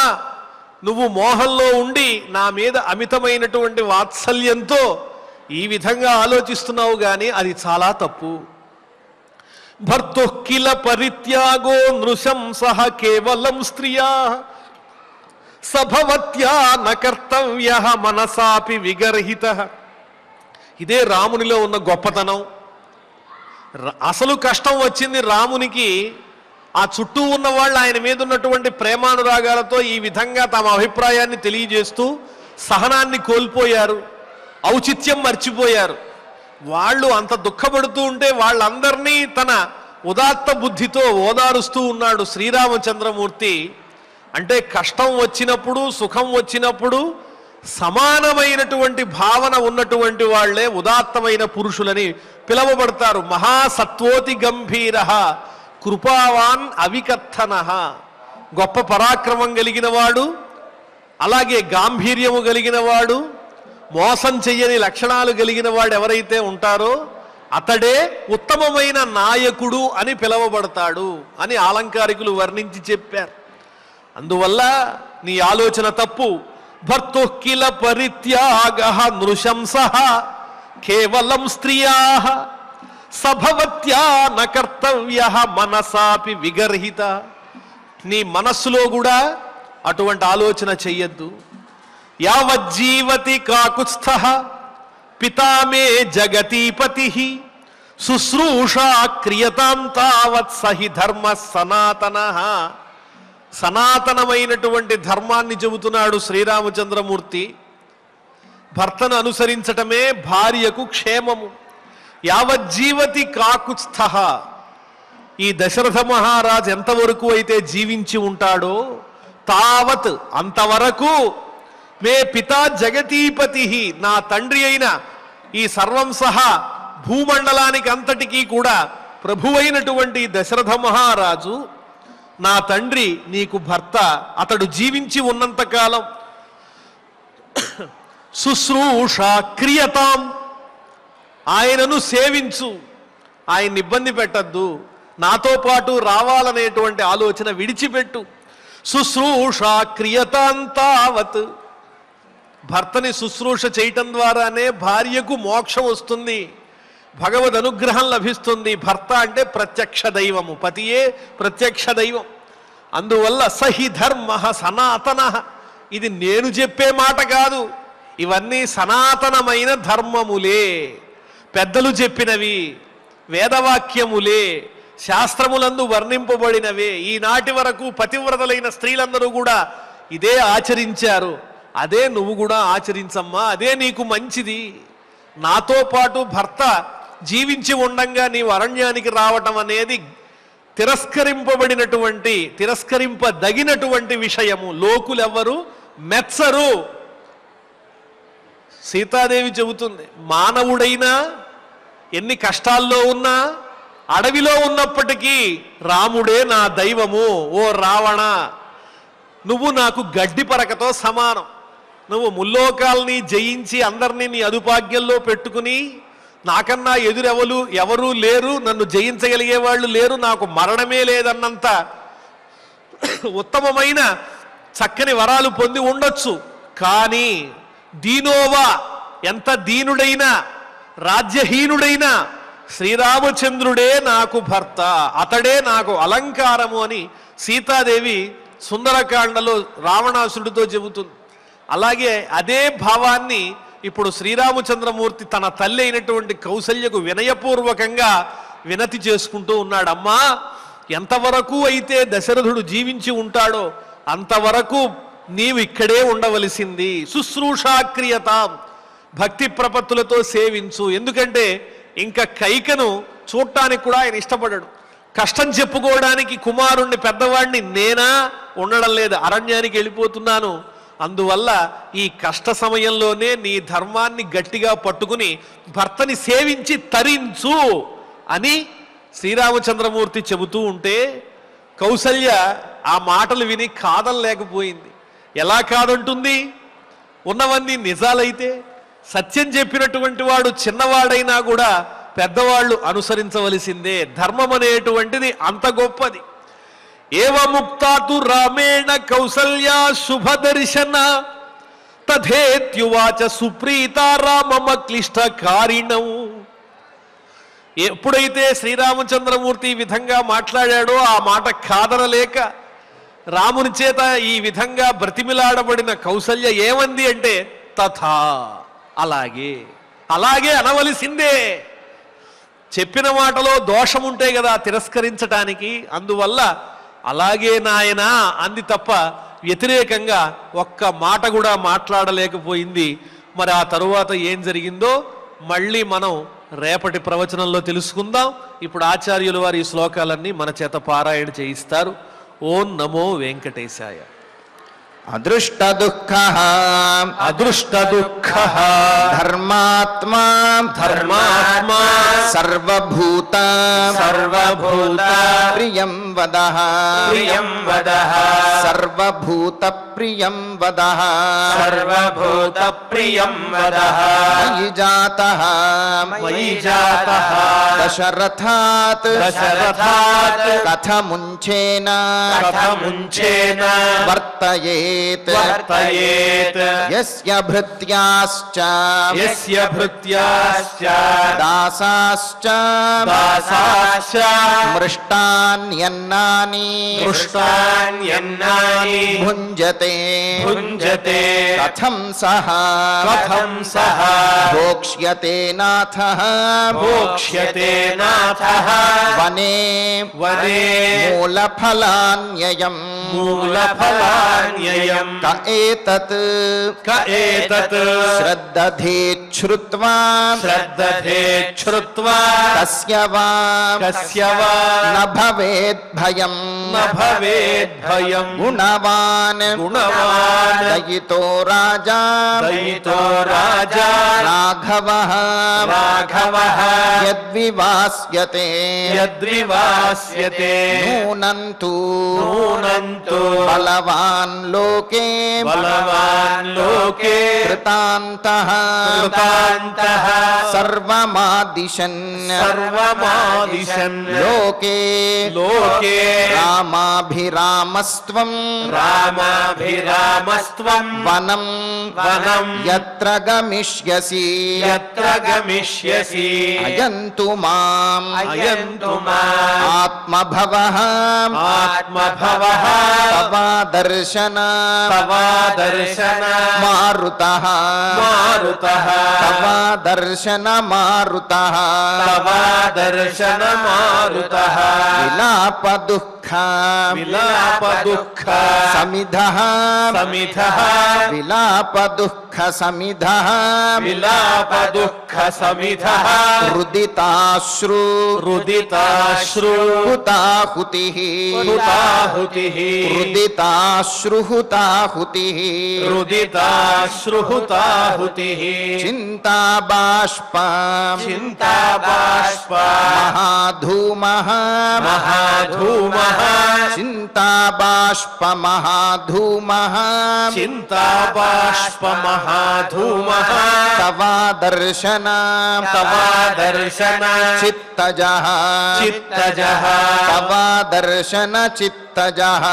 నువ్వు మోహంలో ఉండి నా మీద అమితమైనటువంటి వాత్సల్యంతో ఈ విధంగా ఆలోచిస్తున్నావు కానీ అది చాలా తప్పు. భర్తు కిల పరిత్యాగో నృశంసః కేవలం స్త్రియా సభవత్యా నకర్తవ్య మనసాపి విగర్హిత. ఇదే రామునిలో ఉన్న గొప్పతనం. అసలు కష్టం వచ్చింది రామునికి. ఆ చుట్టూ ఉన్న వాళ్ళు ఆయన మీద ఉన్నటువంటి ప్రేమానురాగాలతో ఈ విధంగా తమ అభిప్రాయాన్ని తెలియజేస్తూ సహనాన్ని కోల్పోయారు, ఔచిత్యం మర్చిపోయారు. వాళ్ళు అంత దుఃఖపడుతూ ఉంటే వాళ్ళందరినీ తన ఉదాత్త బుద్ధితో ఓదారుస్తూ ఉన్నాడు శ్రీరామచంద్రమూర్తి. అంటే కష్టం వచ్చినప్పుడు సుఖం వచ్చినప్పుడు సమానమైనటువంటి భావన ఉన్నటువంటి వాళ్లే ఉదాత్తమైన పురుషులని పిలవబడతారు. మహాసత్వోతి గంభీర కృపావాన్ అవికత్తన, గొప్ప పరాక్రమం కలిగిన వాడు, అలాగే గాంభీర్యము కలిగిన వాడు, మోసం చెయ్యని లక్షణాలు కలిగిన వాడు ఎవరైతే ఉంటారో అతడే ఉత్తమమైన నాయకుడు అని పిలవబడతాడు అని ఆలంకారికులు వర్ణించి చెప్పారు. అందువల్ల నీ ఆలోచన తప్పు. భర్తు కిల పరిత్యాగ నృశంసః కేవలం స్త్రియా సభవత్యా నకర్తవ్య మనసాపి విగర్హిత. నీ మనస్సులో కూడా అటువంటి ఆలోచన చెయ్యొద్దు. యావజ్జీవతి కాకుత్స్థః పితా మే జగతీపతి శుశ్రూషా క్రియతాం తావత్ సహి ధర్మ సనాతనః. సనాతనమైనటువంటి ధర్మాన్ని చెబుతున్నాడు శ్రీరామచంద్రమూర్తి. భర్తను అనుసరించటమే భార్యకు క్షేమము. యావజ్జీవతి కాకుత్స్థః, ఈ దశరథ మహారాజు ఎంతవరకు అయితే జీవించి ఉంటాడో తావత్ అంతవరకు మే పితా జగతీపతి, నా తండ్రి అయిన ఈ సర్వం సహా భూమండలానికి అంతటికీ కూడా ప్రభువైనటువంటి దశరథ మహారాజు నా తండ్రి నీకు భర్త. అతడు జీవించి ఉన్నంతకాలం శుశ్రూష క్రియతాం, ఆయనను సేవించు, ఆయన్ని ఇబ్బంది పెట్టద్దు, నాతో పాటు రావాలనేటువంటి ఆలోచన విడిచిపెట్టు. శుశ్రూష క్రియతాం తావత్, భర్తని శుశ్రూష చేయటం ద్వారానే భార్యకు మోక్షం వస్తుంది, భగవద్ అనుగ్రహం లభిస్తుంది. భర్త అంటే ప్రత్యక్ష దైవము, పతియే ప్రత్యక్ష దైవం. అందువల్ల సహి ధర్మ సనాతన, ఇది నేను చెప్పే మాట కాదు, ఇవన్నీ సనాతనమైన ధర్మములే, పెద్దలు చెప్పినవి, వేదవాక్యములే, శాస్త్రములందు వర్ణింపబడినవే. ఈనాటి వరకు పతివ్రతలైన స్త్రీలందరూ కూడా ఇదే ఆచరించారు. అదే నువ్వు కూడా ఆచరించమ్మా, అదే నీకు మంచిది. నాతో పాటు భర్త జీవించి ఉండంగా నీవు అరణ్యానికి రావటం అనేది తిరస్కరింపదగినటువంటి విషయము. లోకులెవ్వరూ మెచ్చరు. సీతాదేవి చెబుతుంది, మానవుడైనా ఎన్ని కష్టాల్లో ఉన్నా అడవిలో ఉన్నప్పటికీ రాముడే నా దైవము. ఓ రావణ, నువ్వు నాకు గడ్డి పరకతో సమానం. నువ్వు ముల్లోకాల్ని జయించి అందరినీ నీ అదుపాగ్యంలో పెట్టుకుని నాకన్నా ఎవరూ లేరు, నన్ను జయించగలిగే వాళ్ళు లేరు, నాకు మరణమే లేదన్నంత ఉత్తమమైన చక్కని వరాలు పొంది ఉండొచ్చు. కానీ దీనోవా, ఎంత దీనుడైనా రాజ్యహీనుడైనా శ్రీరామచంద్రుడే నాకు భర్త, అతడే నాకు అలంకారము అని సీతాదేవి సుందరకాండలో రావణాసురుడితో చెబుతుంది. అలాగే అదే భావాన్ని ఇప్పుడు శ్రీరామచంద్రమూర్తి తన తల్లి అయినటువంటి కౌసల్యకు వినయపూర్వకంగా వినతి చేసుకుంటూ ఉన్నాడు. అమ్మా, ఎంతవరకు అయితే దశరథుడు జీవించి ఉంటాడో అంతవరకు నీవు ఇక్కడే ఉండవలసింది. శుశ్రూషాక్రియత, భక్తి ప్రపత్తులతో సేవించు. ఎందుకంటే ఇంకా కైకను చూడటానికి కూడా ఆయన ఇష్టపడడు. కష్టం చెప్పుకోవడానికి కుమారుణ్ణి పెద్దవాడిని నేనా ఉండడం లేదు, అరణ్యానికి వెళ్ళిపోతున్నాను. అందువల్ల ఈ కష్ట సమయంలోనే నీ ధర్మాన్ని గట్టిగా పట్టుకుని భర్తని సేవించి తరించు అని శ్రీరామచంద్రమూర్తి చెబుతూ ఉంటే కౌసల్య ఆ మాటలు విని కాదనలేకపోయింది. ఎలా కాదంటుంది? ఉన్నవన్నీ నిజాలైతే సత్యం చెప్పినటువంటి వాడు చిన్నవాడైనా కూడా పెద్దవాళ్ళు అనుసరించవలసిందే. ధర్మం అనేటువంటిది అంత గొప్పది. ఏవముక్తాతు రామేణ కౌసల్యా శుభదర్శన తథేత్యువాచ సుప్రీత రామమ క్లిష్టకారిణం. ఎప్పుడైతే శ్రీరామచంద్రమూర్తి ఈ విధంగా మాట్లాడాడో ఆ మాట కాదనలేక రాముని చేత ఈ విధంగా బ్రతిమిలాడబడిన కౌసల్య ఏమంది అంటే తథా, అలాగే అలాగే అనవలసిందే. చెప్పిన మాటలో దోషం ఉంటే కదా తిరస్కరించటానికి, అందువల్ల అలాగే నాయనా అంది తప్ప వ్యతిరేకంగా ఒక్క మాట కూడా మాట్లాడలేకపోయింది. మరి ఆ తరువాత ఏం జరిగిందో మళ్ళీ మనం రేపటి ప్రవచనంలో తెలుసుకుందాం. ఇప్పుడు ఆచార్యుల వారి ఈ శ్లోకాలన్నీ మన చేత పారాయణ చేయిస్తారు. ఓం నమో వెంకటేశాయ. అదృష్ట దుఃఖ అదృష్ట దుఃఖ ధర్మాత్మా ధర్మాత్మా సర్వభూత సర్వభూత ప్రియం వదః ప్రియం వదః సర్వభూత ప్రియం వదః సర్వభూత ప్రియం వదః మయి జాతః మయి జాతః దశరథాత్ దశరథాత్ కథముంచేన కథముంచేన వర్తయేత్ వర్తయేత్ యస్య భృత్యాశ్చ యస్య భృత్యాశ్చ దాసాశ్చ దాసాశ్చ మృష్టాన్యన్నాని మృష్టాన్యన్నాని భుంజతే భుంజతే కథం సహ కథం సహ భోక్ష్యతే నాథః భోక్ష్యతే నాథః వనే వనే మూలఫలాన్యయం మూలఫలాన్యయం క ఏతత్ క ఏతత్ శ్రద్ధధేచ్ఛ్రుత్వా శ్రద్ధధేచ్ఛ్రుత్వా కస్య వా కస్య వా న భవేద్ భయం న భవేద్ భయం గుణవాన్ గుణవాన్ దయితో రాజా దయితో రాజా రాఘవః రాఘవః యద్వివాస్యతే యద్వివాస్యతే నూనంతు నూనంతు బలవాన్ లోకే బలవాన్ లోకే కృతాంతః కృతాంతః సర్వమాదిశన్ సర్వమాదిశన్ లోకే లోకే రామాభిరామస్త్వం రామాభిరామస్త్వం వనం వనం యత్ర గమిష్యసి యత్ర గమిష్యసి అయంతు మాం అయంతు మాం ఆత్మభవః ఆత్మభవః తవాదర్శన తవాదర్శన మారుతః మారుతః తవాదర్శన మారుతః తవాదర్శన మారుతః విలాప దుఃఖ విలాప దుఃఖ సమిధః సమిధః విలాప దుఃఖ సమిధః విలాప దుఃఖ సమిధః రుదితాశ్రు రుదితాశ్రు హుతాహుతిః హుతాహుతిః రుదితాశ్రు హుతాహుతిః రుదితాశ్రు హుతాహుతిః చింతాబాష్ప చింతాబాష్ప మహాధూమః మహాధూమః చింతాబాష్ప మహాధూమః చింతాబాష్ప మహాధూమః తవాదర్శన తవాదర్శన చిత్తజః చిత్తజః తవాదర్శన చిత్తజః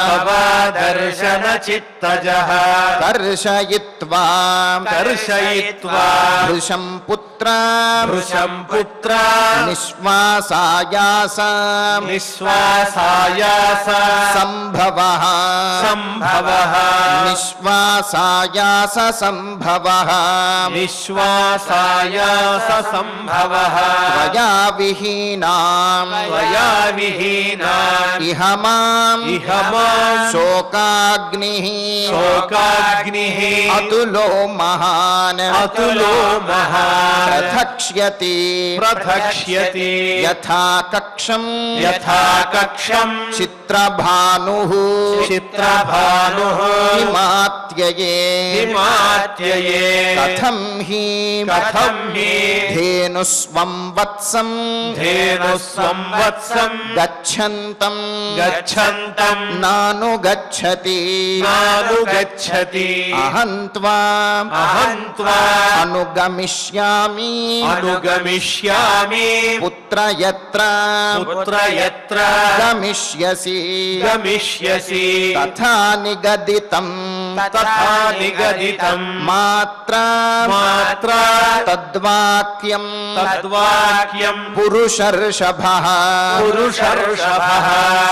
తవాదర్శన చిత్తజః దర్శయిత్వా దర్శయిత్వా భృశం పుత్ర పుత్ర వృషం పుత్ర నిశ్వాసాయాస నిశ్వాసాయాస సంభవః సంభవః నిశ్వాసాయాస సంభవః నిశ్వాసాయాస సంభవః త్వయా విహీనాం త్వయా విహీనాం ఇహ మాం ఇహ మాం శోకాగ్నిః శోకాగ్నిః అతులో మహాన్ అతులో మహాన్ ప్రథక్ష్యతి ప్రథక్ష్యతి యథా కక్షం యథా కక్షం చిత్రభానుః చిత్రభానుః హిమాత్యయే హిమాత్యయే కథం హి ధేనుస్వం వత్సం ధేను సంవత్సం గచ్చంతం గచ్చంతం నానుగచ్చతి నానుగచ్చతి అహం త్వాం అనుగమిష్యామి అనుగమిష్యామి పుత్ర యత్ర పుత్ర యత్ర గమిష్యసి గమిష్యసి తథా నిగదితం తథా నిగదితం మాత్ర మాత్ర తద్వాక్యం తద్వాక్యం పురుషర్షభః పురుషర్షభః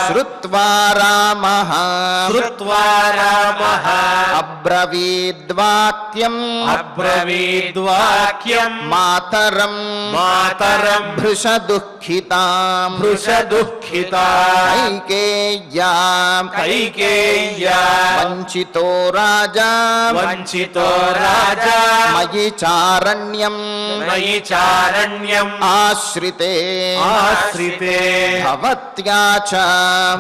శ్రుత్వా రామః శ్రుత్వా రామః అబ్రవీద్వాక్యం అబ్రవీద్వాక్యం మాతరం మాతరం భృషదుఃఖితాం వృషదుఃఖితా కైకేయ్యాం కైకేయ్యా వంచితో రాజా వంచితో రాజా మయి చారణ్యం మయి చారణ్యం ఆశ్రితే ఆశ్రితే భవత్యా చ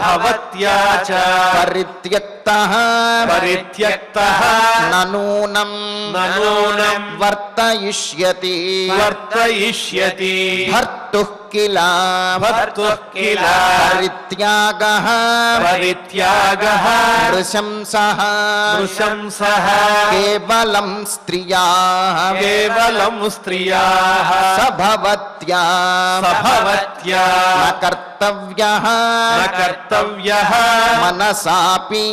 భవత్యా చ పరిత్యక్తః పరిత్యక్తః ననూనం ననూనం వర్తయిష్యతి వర్తయిష్యతి భర్తుః కిల భర్తుః కిల పరిత్యాగః పరిత్యాగః నృశంసః నృశంసః కేవలం స్త్రియాః కేవలం స్త్రియాః సభవత్యా సభవత్యా న కర్తవ్యః న కర్తవ్యః మనసాపి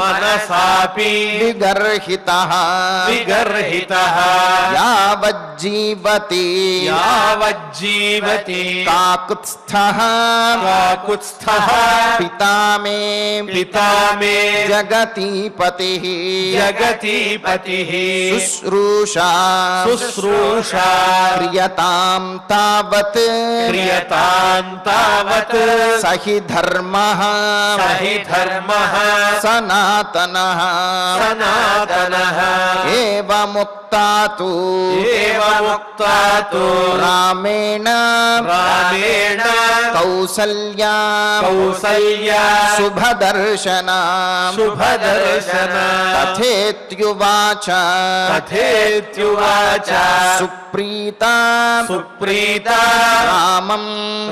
మనసాపి విగర్హితః విగర్హితః యావజ్జీవతి యావజ్జీవతి కాకుత్స్థః కాకుత్స్థః పితా మే పితా మే జగతీపతిః జగతీపతిః శుశ్రూషా శుశ్రూషా క్రియతాం తావత్ క్రియతాం తావత్ సహి ధర్మః సహి ధర్మః సనాతనః సనాతనః ఏవముక్తాతు ఏవముక్తాతు రామేణ రామేణ కౌసల్యా కౌసల్యా శుభదర్శనా శుభదర్శనా తథేత్యువాచ తథేత్యువాచ సుప్రీతా సుప్రీతా రామం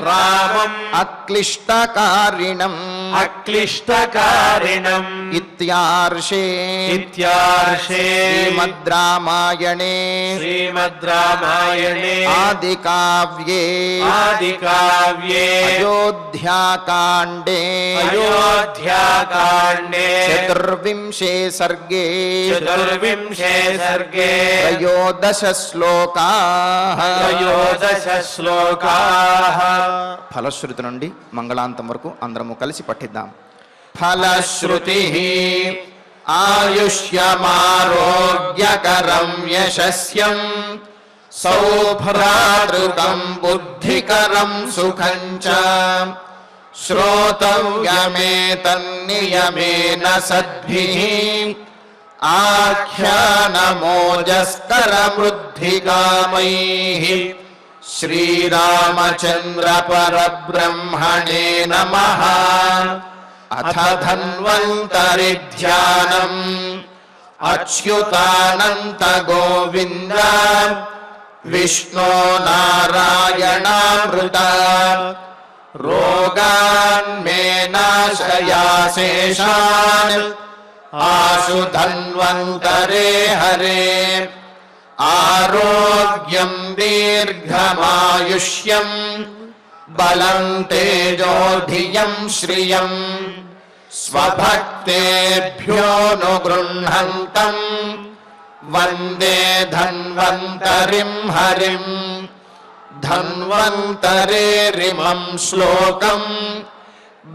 రామం అక్లిష్టకారిణం అక్లిష్టకారిణం ఇత్యార్షే ఇత్యార్షే శ్రీమద్ రామాయణే శ్రీమద్ రామాయణే ఆదికావ్యే ఆదికావ్యే అయోధ్యాకాండే అయోధ్యాకాండే చతుర్వింశే సర్గే చతుర్వింశే సర్గే త్రయోదశ శ్లోకాః. త్రయోదశ శ్లోకాః. ఫలశ్రుతి నుండి మంగళాంతం వరకు అందరము కలిసి పఠిద్దాం. ఫలశ్రుతి ఆయుష్యమారోగ్యకరం యశస్యం సౌభ్రాతృకం బుద్ధికరం సుఖం చ శ్రోతవ్యమేతన్నియమేన సద్భిః ఆఖ్యానమోజస్కరమృద్ధికామైః శ్రీరామచంద్ర పరబ్రహ్మణే నమః. అథ ధన్వంతరి ధ్యానం అచ్యుతానంత గోవింద విష్ణో నారాయణామృత రోగాన్ మే నాశయాశేషాన్ ఆశు ధన్వంతరే హరే ఆరోగ్యం దీర్ఘమాయుష్యం బలం తేజోధియం శ్రియం స్వభక్తేభ్యోనుగృహంతం वन्दे धन्वन्तरिं हरिं धन्वन्तरेरिमं श्लोकम्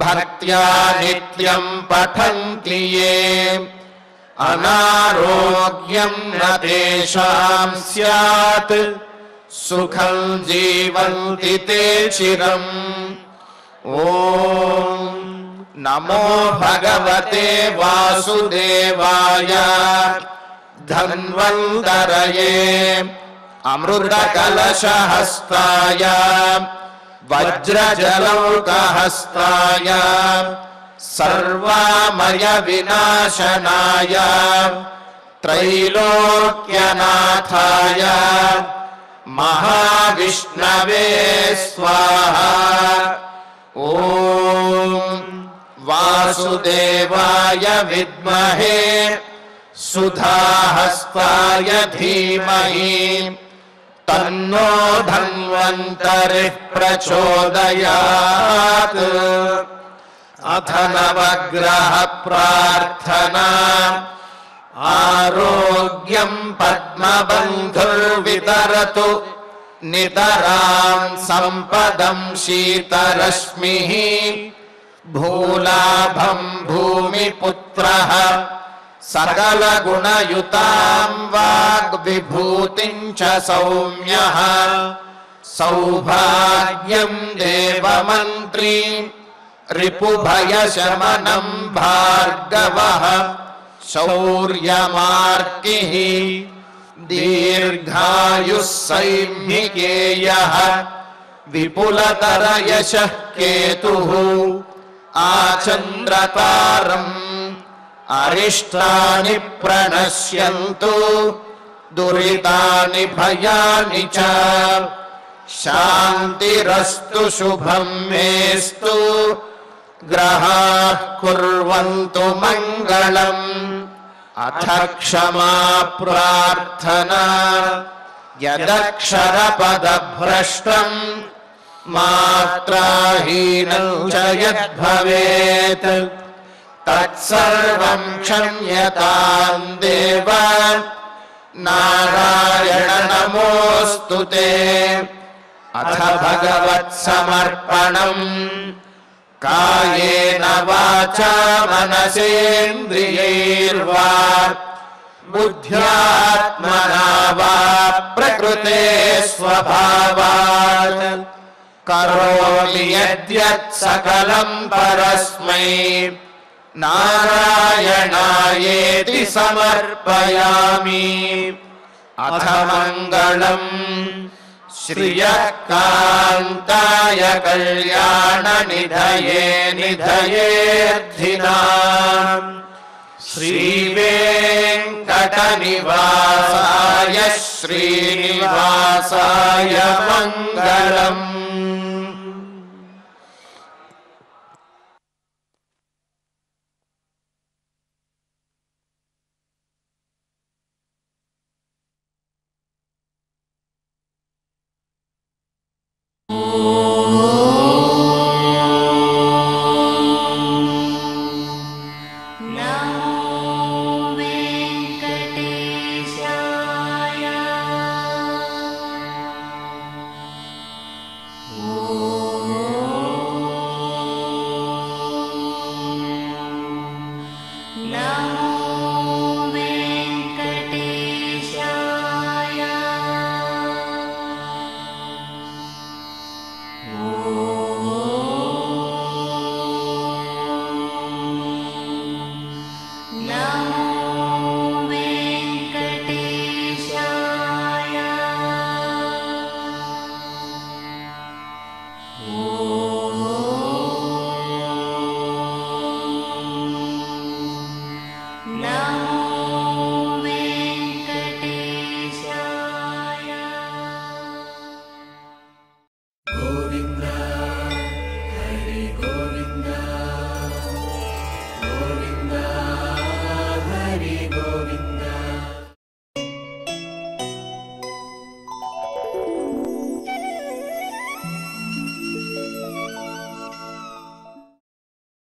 भक्त्या नित्यं पठन्ति ये अनारोग्यं न तेषां स्यात् सुखं जीवन्ति ते चिरम्। ॐ नमो भगवते वासुदेवाय धन्वन्तरये अमृतकलशहस्ताय वज्रजलौकहस्ताय सर्वामयविनाशनाय त्रैलोक्यनाथाय महाविष्णवे स्वाहा। ॐ वासुदेवाय विद्महे सुधाहस्ताय धीमहि तन्नो धन्वन्तरिः प्रचोदयात्। अथ नवग्रह प्रार्थना। आरोग्यं पद्मबन्धुर्वितरतु नितरां सम्पदं शीतरश्मिः भूलाभं भूमिपुत्रः सकलगुणयुतां वाग्विभूतिं च सौम्यः सौभाग्यं देवमन्त्री रिपुभयशमनं भार्गवः शौर्यमार्तिः दीर्घायुः सैम्यिकेयः विपुलतरयशः केतुः आचन्द्रतारम् अरिष्टानि प्रणश्यन्तु दुरितानि भयानि च शान्तिरस्तु शुभं मेस्तु ग्रहाः कुर्वन्तु मङ्गलम्। अथ क्षमा प्रार्थना। यदक्षरपदभ्रष्टम् मात्राहीनं च यद्भवेत् तत्सर्वं क्षम्यतां देव नारायण नमोऽस्तु ते। अथ भगवत्समर्पणम्। कायेन वाचा मनसेन्द्रियैर्वा बुद्ध्यात्मना वा प्रकृते स्वभावात् करोमि यद्यत् सकलं परस्मै नारायणायेति समर्पयामि। अथ मङ्गलम् श्रियः कान्ताय कल्याणनिधये निधयेऽर्थिनाम् श्रीवेङ्कटनिवासाय श्रीनिवासाय मङ्गलम्।